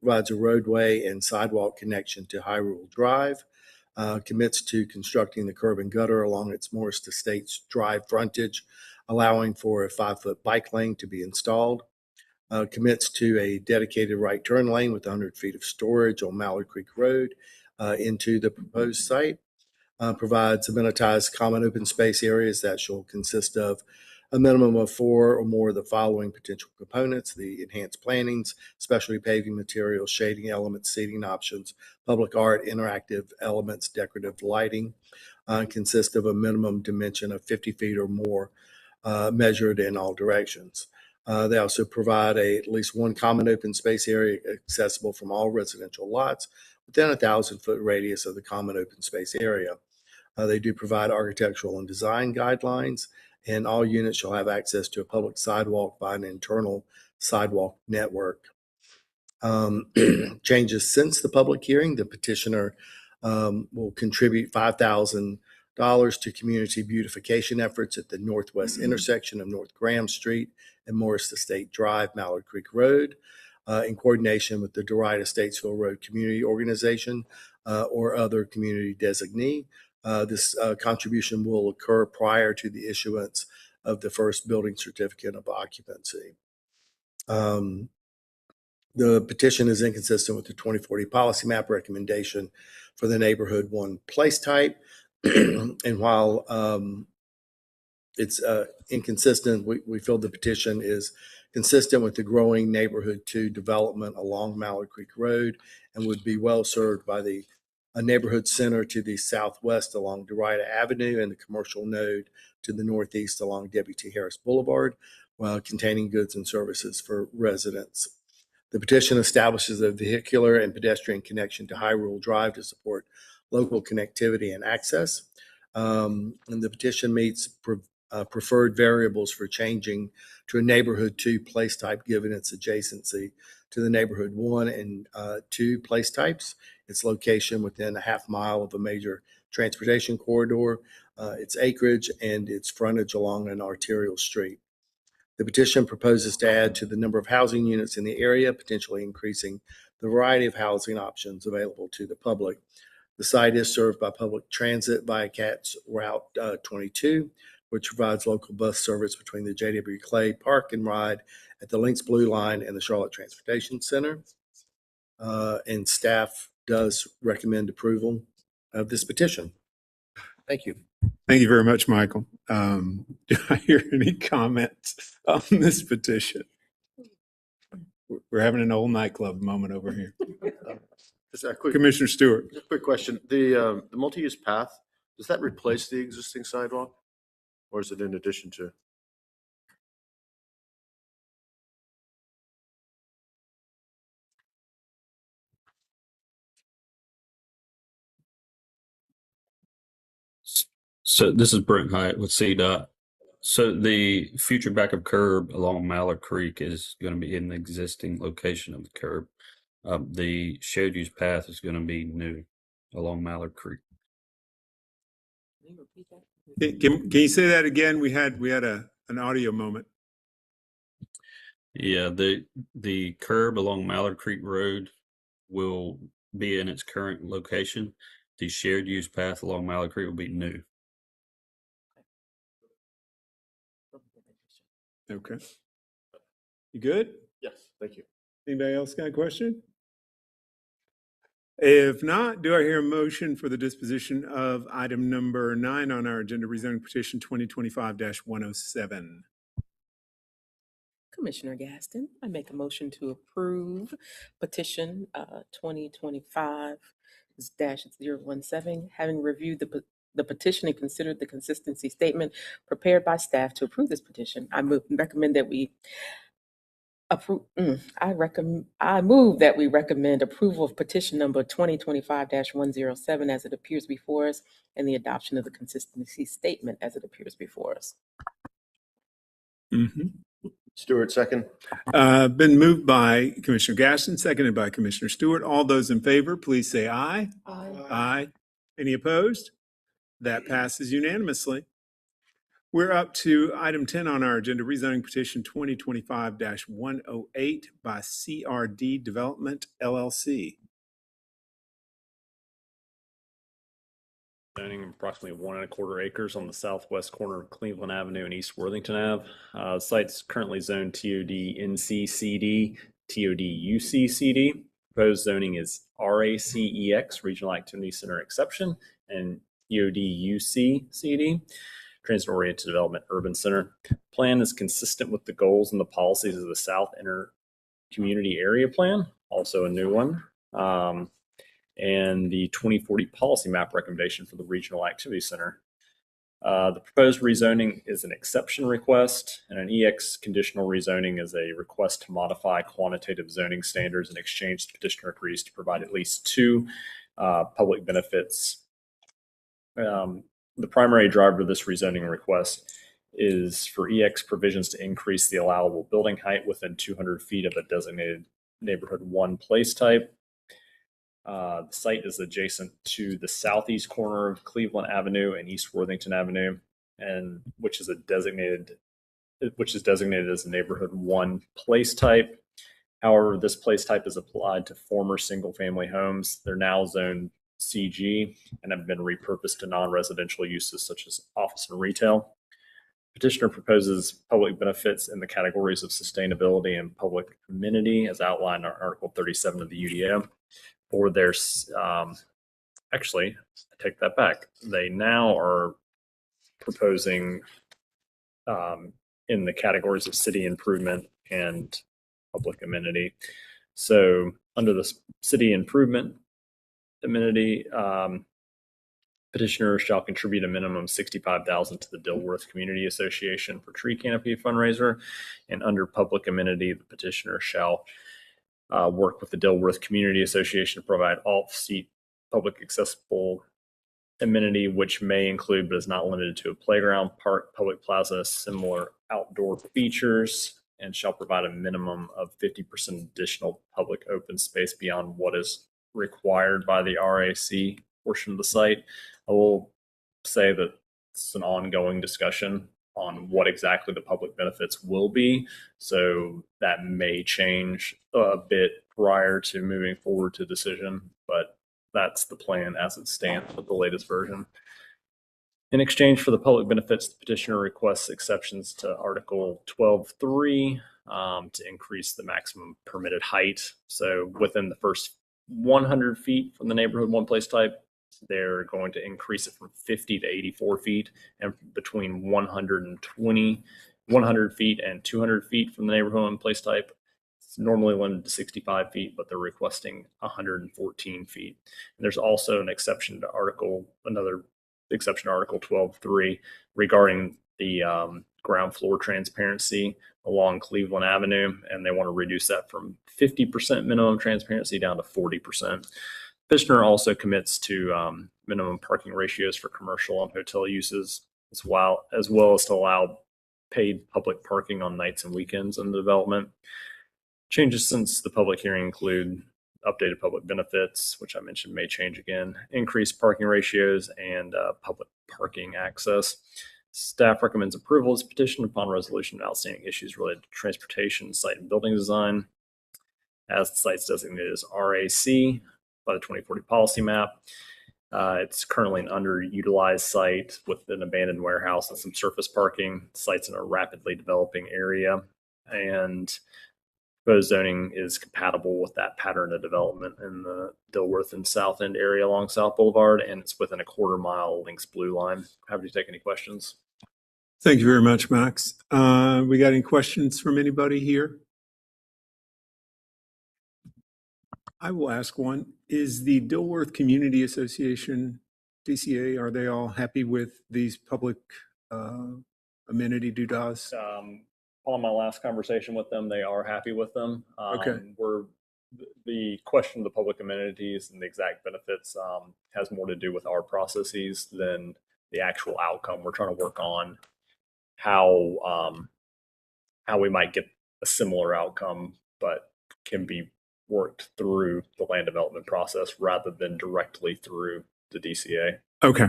Provides a roadway and sidewalk connection to Hyrule Drive. Commits to constructing the curb and gutter along its Morris Estates Drive frontage allowing for a 5-foot bike lane to be installed. Commits to a dedicated right turn lane with 100 feet of storage on Mallard Creek Road into the proposed site. Provides amenitized common open space areas that shall consist of a minimum of 4 or more of the following potential components: the enhanced plantings, specialty paving materials, shading elements, seating options, public art, interactive elements, decorative lighting. Consist of a minimum dimension of 50 feet or more measured in all directions. They also provide at least one common open space area accessible from all residential lots within a 1,000-foot radius of the common open space area. They do provide architectural and design guidelines, and all units shall have access to a public sidewalk by an internal sidewalk network. Changes since the public hearing: the petitioner will contribute $5,000 to community beautification efforts at the northwest intersection of North Graham Street and Morris Estate Drive, Mallard Creek Road, in coordination with the Derita Statesville Road Community Organization or other community designee. This contribution will occur prior to the issuance of the first building certificate of occupancy. The petition is inconsistent with the 2040 policy map recommendation for the neighborhood 1 place type. And while it's inconsistent, we feel the petition is consistent with the growing neighborhood 2 development along Mallard Creek Road and would be well served by the neighborhood center to the southwest along Derita Avenue and the commercial node to the northeast along W.T. Harris Boulevard, while containing goods and services for residents. The petition establishes a vehicular and pedestrian connection to Hyrule Drive to support local connectivity and access. And the petition meets preferred variables for changing to a neighborhood 2 place type given its adjacency to the neighborhood 1 and 2 place types, its location within a half mile of a major transportation corridor, its acreage, and its frontage along an arterial street. The petition proposes to add to the number of housing units in the area, potentially increasing the variety of housing options available to the public. The site is served by public transit via CATS Route 22, which provides local bus service between the J.W. Clay Park and Ride at the Lynx Blue Line and the Charlotte Transportation Center. And staff does recommend approval of this petition. Thank you. Thank you very much, Michael. Do I hear any comments on this petition? We're having an old nightclub moment over here. Just a quick, Commissioner Stewart. just a quick question. The multi-use path, does that replace the existing sidewalk? Or is it in addition to? So this is Brent Hyatt with CDOT. So the future backup curb along Mallard Creek is going to be in the existing location of the curb. The shared use path is going to be new along Mallard Creek. Can you say that again? We had an audio moment. Yeah, the curb along Mallard Creek Road will be in its current location. The shared use path along Mallard Creek will be new. Okay. You good? Yes, thank you. Anybody else got a question? If not, do I hear a motion for the disposition of item number 9 on our agenda, rezoning petition 2025-107? Commissioner Gaston, I make a motion to approve petition 2025-017, having reviewed the petition and considered the consistency statement prepared by staff to approve this petition. I recommend that we approve. I move that we recommend approval of petition number 2025-107 as it appears before us, and the adoption of the consistency statement as it appears before us. Stewart, second. Been moved by Commissioner Gaston, seconded by Commissioner Stewart. All those in favor, please say aye. Aye. Aye. Any opposed? That passes unanimously. We're up to item 10 on our agenda, rezoning petition 2025-108 by CRD Development, LLC. zoning approximately 1¼ acres on the southwest corner of Cleveland Avenue and East Worthington Ave. The site's currently zoned TOD NC-CD, TOD UC-CD. Proposed zoning is RACEX, Regional Activity Center Exception, and EOD UC-CD, Transit-Oriented Development Urban Center. Plan is consistent with the goals and the policies of the South Inter-Community Area Plan, also a new one. And the 2040 policy map recommendation for the Regional Activity Center. The proposed rezoning is an exception request, and an EX conditional rezoning is a request to modify quantitative zoning standards. In exchange, the petitioner agrees to provide at least 2 public benefits. The primary driver of this rezoning request is for EX provisions to increase the allowable building height within 200 feet of a designated neighborhood 1 place type. The site is adjacent to the southeast corner of Cleveland Avenue and East Worthington Avenue, and which is designated as a neighborhood 1 place type. However, this place type is applied to former single-family homes. They're now zoned CG and have been repurposed to non-residential uses such as office and retail. Petitioner proposes public benefits in the categories of sustainability and public amenity as outlined in Article 37 of the UDO. Or there's actually, I take that back. They now are proposing in the categories of city improvement and public amenity. So under the city improvement amenity, petitioner shall contribute a minimum of $65,000 to the Dilworth Community Association for tree canopy fundraiser. And under public amenity, the petitioner shall work with the Dilworth Community Association to provide off-seat public accessible amenity, which may include but is not limited to a playground, park, public plaza, similar outdoor features, and shall provide a minimum of 50% additional public open space beyond what is required by the RAC portion of the site. I will say that it's an ongoing discussion on what exactly the public benefits will be. So that may change a bit prior to moving forward to decision, but that's the plan as it stands with the latest version. In exchange for the public benefits, the petitioner requests exceptions to Article 12.3 to increase the maximum permitted height. So within the first 100 feet from the neighborhood 1 place type, they're going to increase it from 50 to 84 feet, and between 100 feet and 200 feet from the neighborhood 1 place type. It's normally limited to 65 feet, but they're requesting 114 feet. And there's also another exception to Article 12.3 regarding the ground floor transparency along Cleveland Avenue, and they want to reduce that from 50% minimum transparency down to 40%. Petitioner also commits to minimum parking ratios for commercial and hotel uses, as well as to allow paid public parking on nights and weekends in the development. Changes since the public hearing include updated public benefits, which I mentioned may change again, increased parking ratios, and public parking access. Staff recommends approval of this petition upon resolution of outstanding issues related to transportation, site, and building design, as the site's designated as RAC by the 2040 policy map. It's currently an underutilized site with an abandoned warehouse and some surface parking. The site's in a rapidly developing area, and proposed zoning is compatible with that pattern of development in the Dilworth and South End area along South Boulevard, and it's within a 1/4 mile Lynx Blue Line. Happy to take any questions. Thank you very much, Max. We got any questions from anybody here? I will ask one. Is the Dilworth Community Association, DCA, are they all happy with these public amenity doodads? On my last conversation with them, they are happy with them. Okay. The question of the public amenities and the exact benefits has more to do with our processes than the actual outcome. We're trying to work on how we might get a similar outcome, but can be worked through the land development process rather than directly through the DCA. Okay.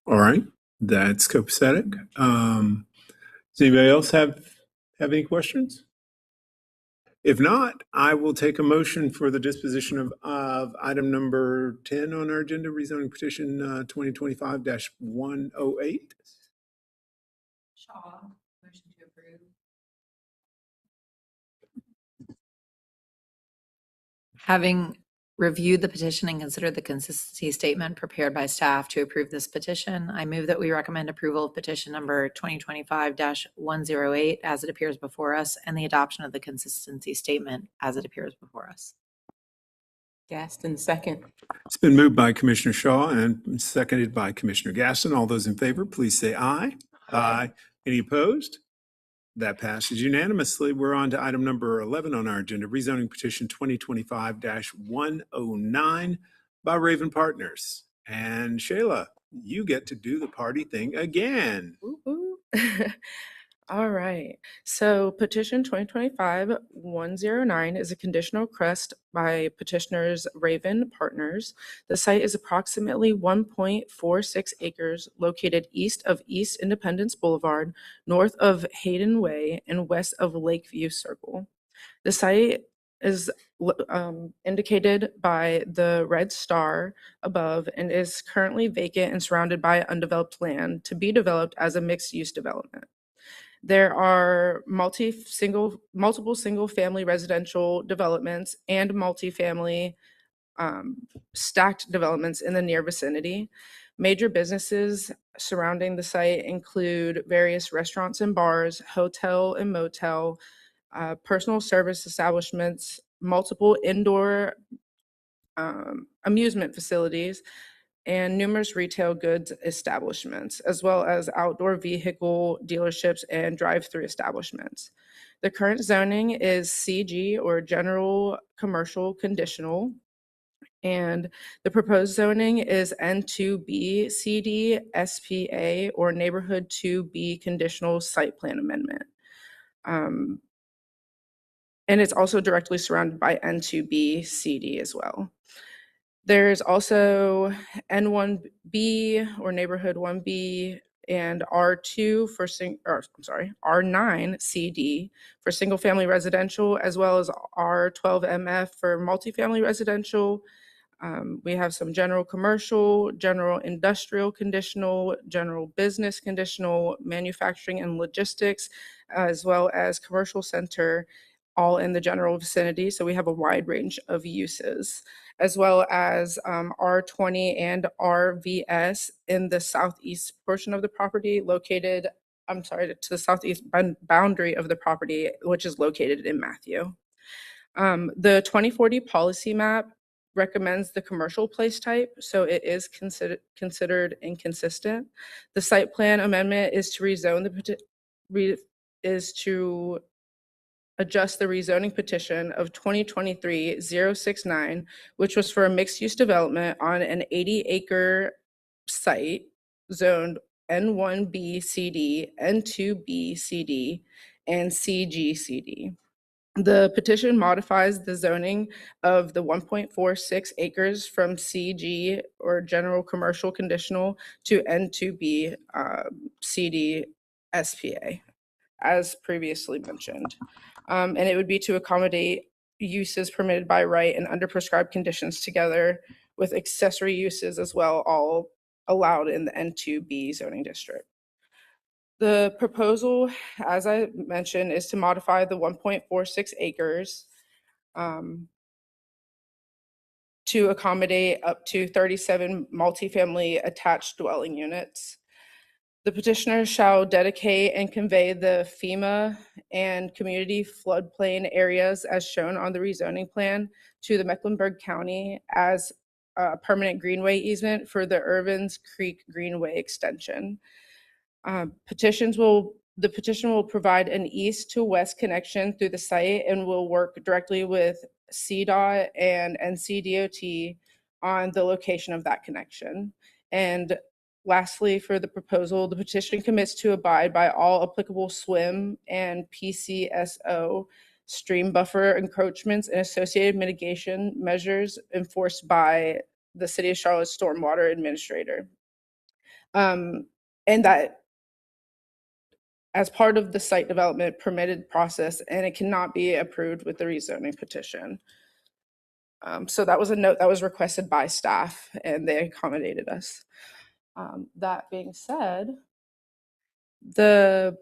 All right. That's copacetic. Does anybody else have any questions? If not, I will take a motion for the disposition of item number 10 on our agenda, rezoning petition 2025-108. Shaw, motion to approve. Having reviewed the petition and considered the consistency statement prepared by staff to approve this petition, I move that we recommend approval of petition number 2025-108 as it appears before us and the adoption of the consistency statement as it appears before us. Gaston, second. It's been moved by Commissioner Shaw and seconded by Commissioner Gaston. All those in favor, please say aye. Aye. Any opposed? That passes unanimously. We're on to item number 11 on our agenda, rezoning petition 2025-109 by Raven Partners. And Shayla, you get to do the party thing again. Woo-hoo. All right. So petition 2025-109 is a conditional request by petitioners Raven Partners. The site is approximately 1.46 acres located east of East Independence Boulevard, north of Hayden Way, and west of Lakeview Circle. The site is indicated by the red star above and is currently vacant and surrounded by undeveloped land to be developed as a mixed-use development. There are multiple single-family residential developments and multifamily stacked developments in the near vicinity. Major businesses surrounding the site include various restaurants and bars, hotel and motel, personal service establishments, multiple indoor amusement facilities, and numerous retail goods establishments, as well as outdoor vehicle dealerships and drive-through establishments. The current zoning is CG, or General Commercial Conditional, and the proposed zoning is N2B CD SPA, or Neighborhood 2B Conditional Site Plan Amendment. And it's also directly surrounded by N2B CD as well. There's also N1B, or Neighborhood 1B, and R2 for R9 CD for single family residential, as well as R12MF for multifamily residential. We have some general commercial, general industrial conditional, general business conditional, manufacturing and logistics, as well as commercial center, all in the general vicinity. So we have a wide range of uses, as well as R20 and RVS in the southeast portion of the property located, to the southeast boundary of the property, which is located in Matthew. The 2040 policy map recommends the commercial place type, so it is considered inconsistent. The site plan amendment is to adjust the rezoning petition of 2023-069, which was for a mixed-use development on an 80-acre site zoned N1B CD, N2B CD, and CG CD. The petition modifies the zoning of the 1.46 acres from CG, or General Commercial Conditional, to N2B CD SPA, as previously mentioned. And it would be to accommodate uses permitted by right and under prescribed conditions together with accessory uses as well, all allowed in the N2B zoning district. The proposal, as I mentioned, is to modify the 1.46 acres to accommodate up to 37 multifamily attached dwelling units. The petitioner shall dedicate and convey the FEMA and community floodplain areas as shown on the rezoning plan to the Mecklenburg County as a permanent greenway easement for the Irvins Creek Greenway extension. The petition will provide an east to west connection through the site and will work directly with CDOT and NCDOT on the location of that connection. And lastly, for the proposal, the petition commits to abide by all applicable SWIM and PCSO stream buffer encroachments and associated mitigation measures enforced by the City of Charlotte Stormwater Administrator. And that, as part of the site development permitted process, and it cannot be approved with the rezoning petition. So that was a note that was requested by staff, and they accommodated us. That being said, the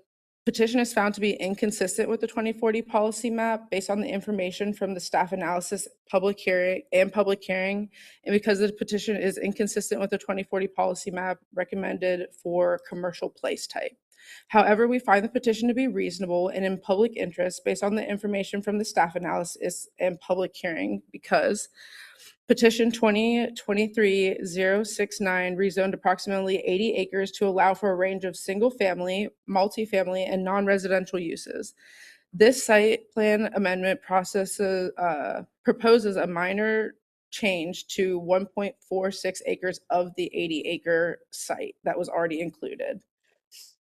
petition is found to be inconsistent with the 2040 policy map based on the information from the staff analysis, public hearing. And because the petition is inconsistent with the 2040 policy map recommended for commercial place type. However, we find the petition to be reasonable and in public interest based on the information from the staff analysis and public hearing, because petition 2023-069 rezoned approximately 80 acres to allow for a range of single-family, multifamily, and non-residential uses. This site plan amendment proposes a minor change to 1.46 acres of the 80-acre site that was already included.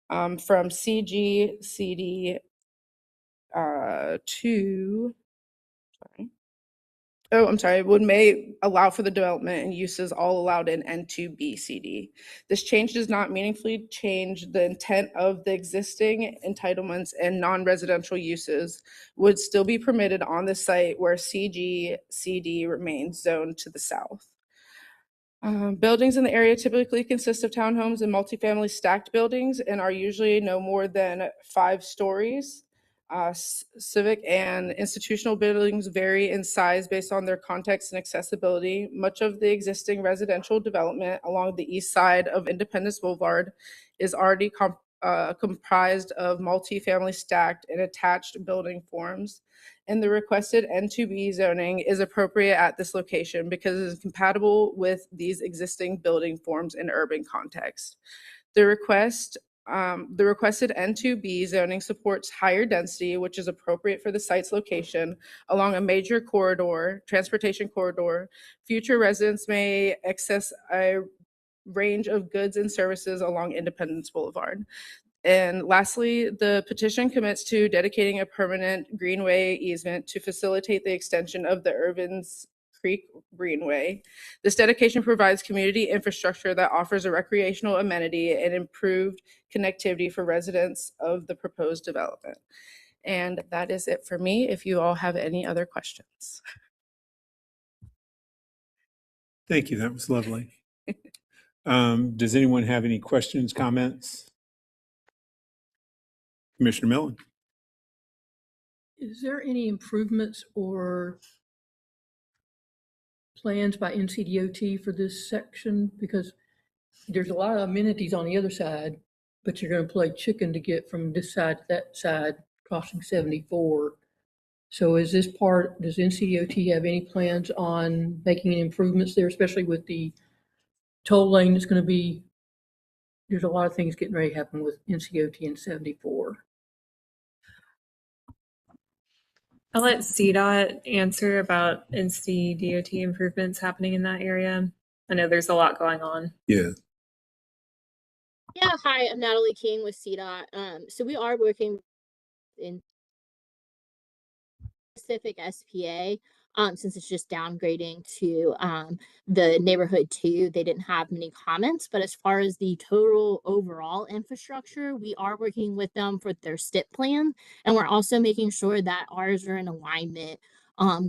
From CG, CD may allow for the development and uses all allowed in N2B CD. This change does not meaningfully change the intent of the existing entitlements, and non-residential uses would still be permitted on the site where CG, CD remains zoned to the south. Buildings in the area typically consist of townhomes and multifamily stacked buildings and are usually no more than 5 stories. Civic and institutional buildings vary in size based on their context and accessibility. Much of the existing residential development along the east side of Independence Boulevard is already comprised of multifamily stacked and attached building forms, and the requested N2B zoning is appropriate at this location because it is compatible with these existing building forms in urban context. The requested N2B zoning supports higher density, which is appropriate for the site's location along a major corridor, transportation corridor. Future residents may access a range of goods and services along Independence Boulevard. And lastly, the petition commits to dedicating a permanent greenway easement to facilitate the extension of the Irvins Creek Greenway. This dedication provides community infrastructure that offers a recreational amenity and improved connectivity for residents of the proposed development. And that is it for me. If you all have any other questions. Thank you. That was lovely. Does anyone have any questions, comments? Commissioner Millen. Is there any improvements or plans by NCDOT for this section? Because there's a lot of amenities on the other side, but you're going to play chicken to get from this side to that side, crossing 74. So is this part, does NCDOT have any plans on making any improvements there, especially with the toll lane that's going to be, there's a lot of things getting ready to happen with NCDOT and 74. I'll let CDOT answer about NCDOT improvements happening in that area. I know there's a lot going on. Yeah. Yeah, hi, I'm Natalie King with CDOT. So we are working in specific SPA, since it's just downgrading to the neighborhood 2. They didn't have many comments, but as far as the total overall infrastructure, we are working with them for their STIP plan, and we're also making sure that ours are in alignment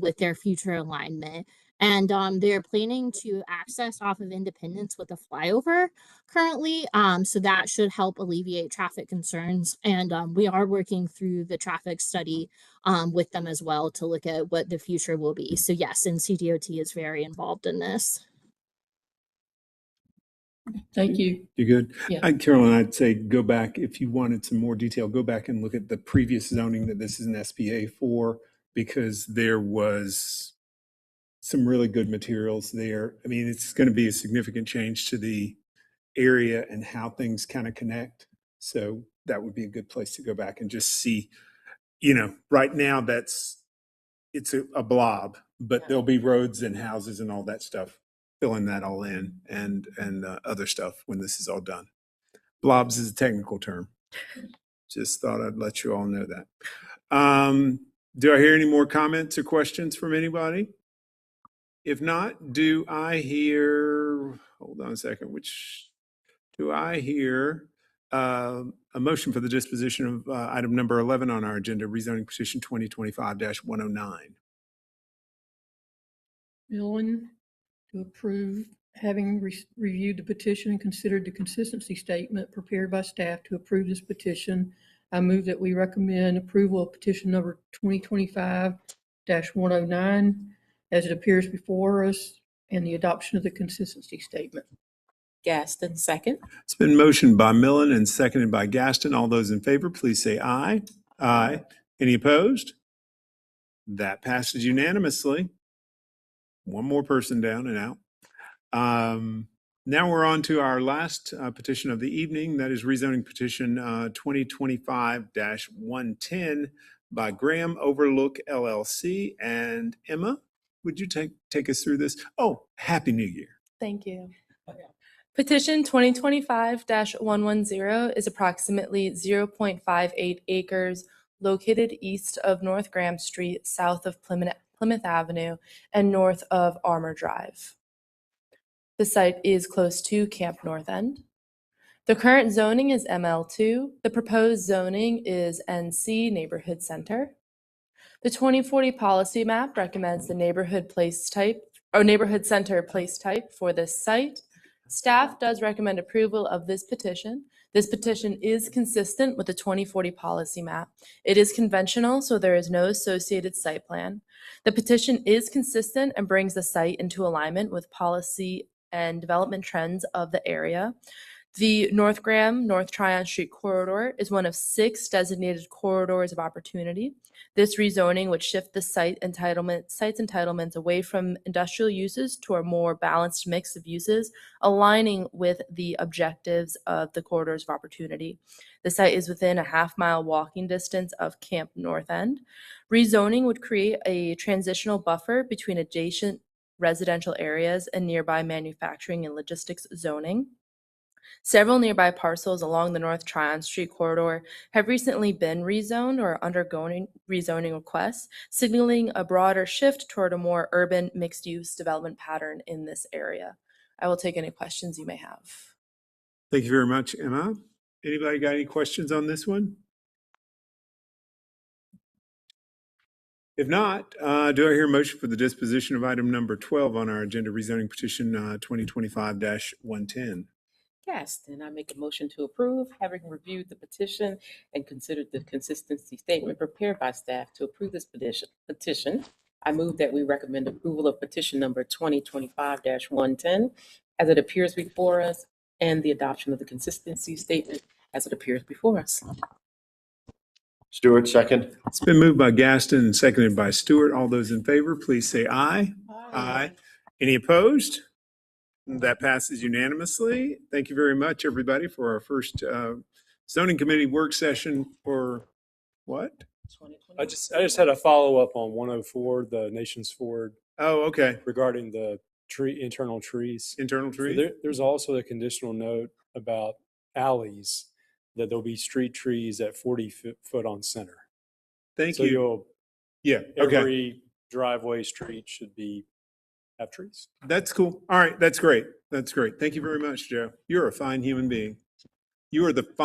with their future alignment. And they're planning to access off of Independence with a flyover currently. So that should help alleviate traffic concerns. And we are working through the traffic study with them as well to look at what the future will be. So yes, NCDOT is very involved in this. Thank you. You good? Yeah. Carolyn, I'd say go back, if you wanted some more detail, go back and look at the previous zoning that this is an SPA for, because there was some really good materials there. I mean, it's going to be a significant change to the area and how things kind of connect. So that would be a good place to go back and just see, right now it's a blob, but there'll be roads and houses and all that stuff, filling that all in, and other stuff when this is all done. Blobs is a technical term. Just thought I'd let you all know that. Do I hear any more comments or questions from anybody? If not, do I hear, hold on a second, do I hear a motion for the disposition of item number 11 on our agenda, rezoning petition 2025-109. Millen to approve, having reviewed the petition and considered the consistency statement prepared by staff to approve this petition, I move that we recommend approval of petition number 2025-109 as it appears before us and the adoption of the consistency statement. Gaston, second. It's been motioned by Millen and seconded by Gaston. All those in favor, please say aye. Aye. Any opposed? That passes unanimously. One more person down and out. Now we're on to our last petition of the evening. That is rezoning petition 2025-110 by Graham Overlook LLC. And Emma, would you take us through this? Oh, Happy New Year. Thank you. Petition 2025-110 is approximately 0.58 acres located east of North Graham Street, south of Plymouth Avenue, and north of Armour Drive. The site is close to Camp North End. The current zoning is ML2. The proposed zoning is NC Neighborhood Center. The 2040 policy map recommends the neighborhood center place type for this site. Staff does recommend approval of this petition. This petition is consistent with the 2040 policy map. It is conventional, so there is no associated site plan. The petition is consistent and brings the site into alignment with policy and development trends of the area. The North Graham, North Tryon Street corridor is one of 6 designated corridors of opportunity. This rezoning would shift the site's entitlements away from industrial uses to a more balanced mix of uses, aligning with the objectives of the corridors of opportunity. The site is within a half-mile walking distance of Camp North End. Rezoning would create a transitional buffer between adjacent residential areas and nearby manufacturing and logistics zoning. Several nearby parcels along the North Tryon Street corridor have recently been rezoned or undergoing rezoning requests, signaling a broader shift toward a more urban mixed-use development pattern in this area. I will take any questions you may have. Thank you very much, Emma. Anybody got any questions on this one? If not, do I hear a motion for the disposition of item number 12 on our agenda, rezoning petition 2025-110? Gaston, I make a motion to approve, having reviewed the petition and considered the consistency statement prepared by staff to approve this petition. I move that we recommend approval of petition number 2025-110 as it appears before us and the adoption of the consistency statement as it appears before us. Stewart, second. It's been moved by Gaston and seconded by Stewart. All those in favor, please say aye. Aye. Any opposed? That passes unanimously. Thank you very much, everybody, for our first zoning committee work session for what? I just had a follow-up on 104, the Nations Ford. Oh, okay. Regarding the internal trees. Internal trees? So there's also a conditional note about alleys, that there'll be street trees at 40 foot on center. Thank you. Every driveway street should have trees. That's cool. All right. That's great. That's great. Thank you very much, Joe. You're a fine human being. You are the fine.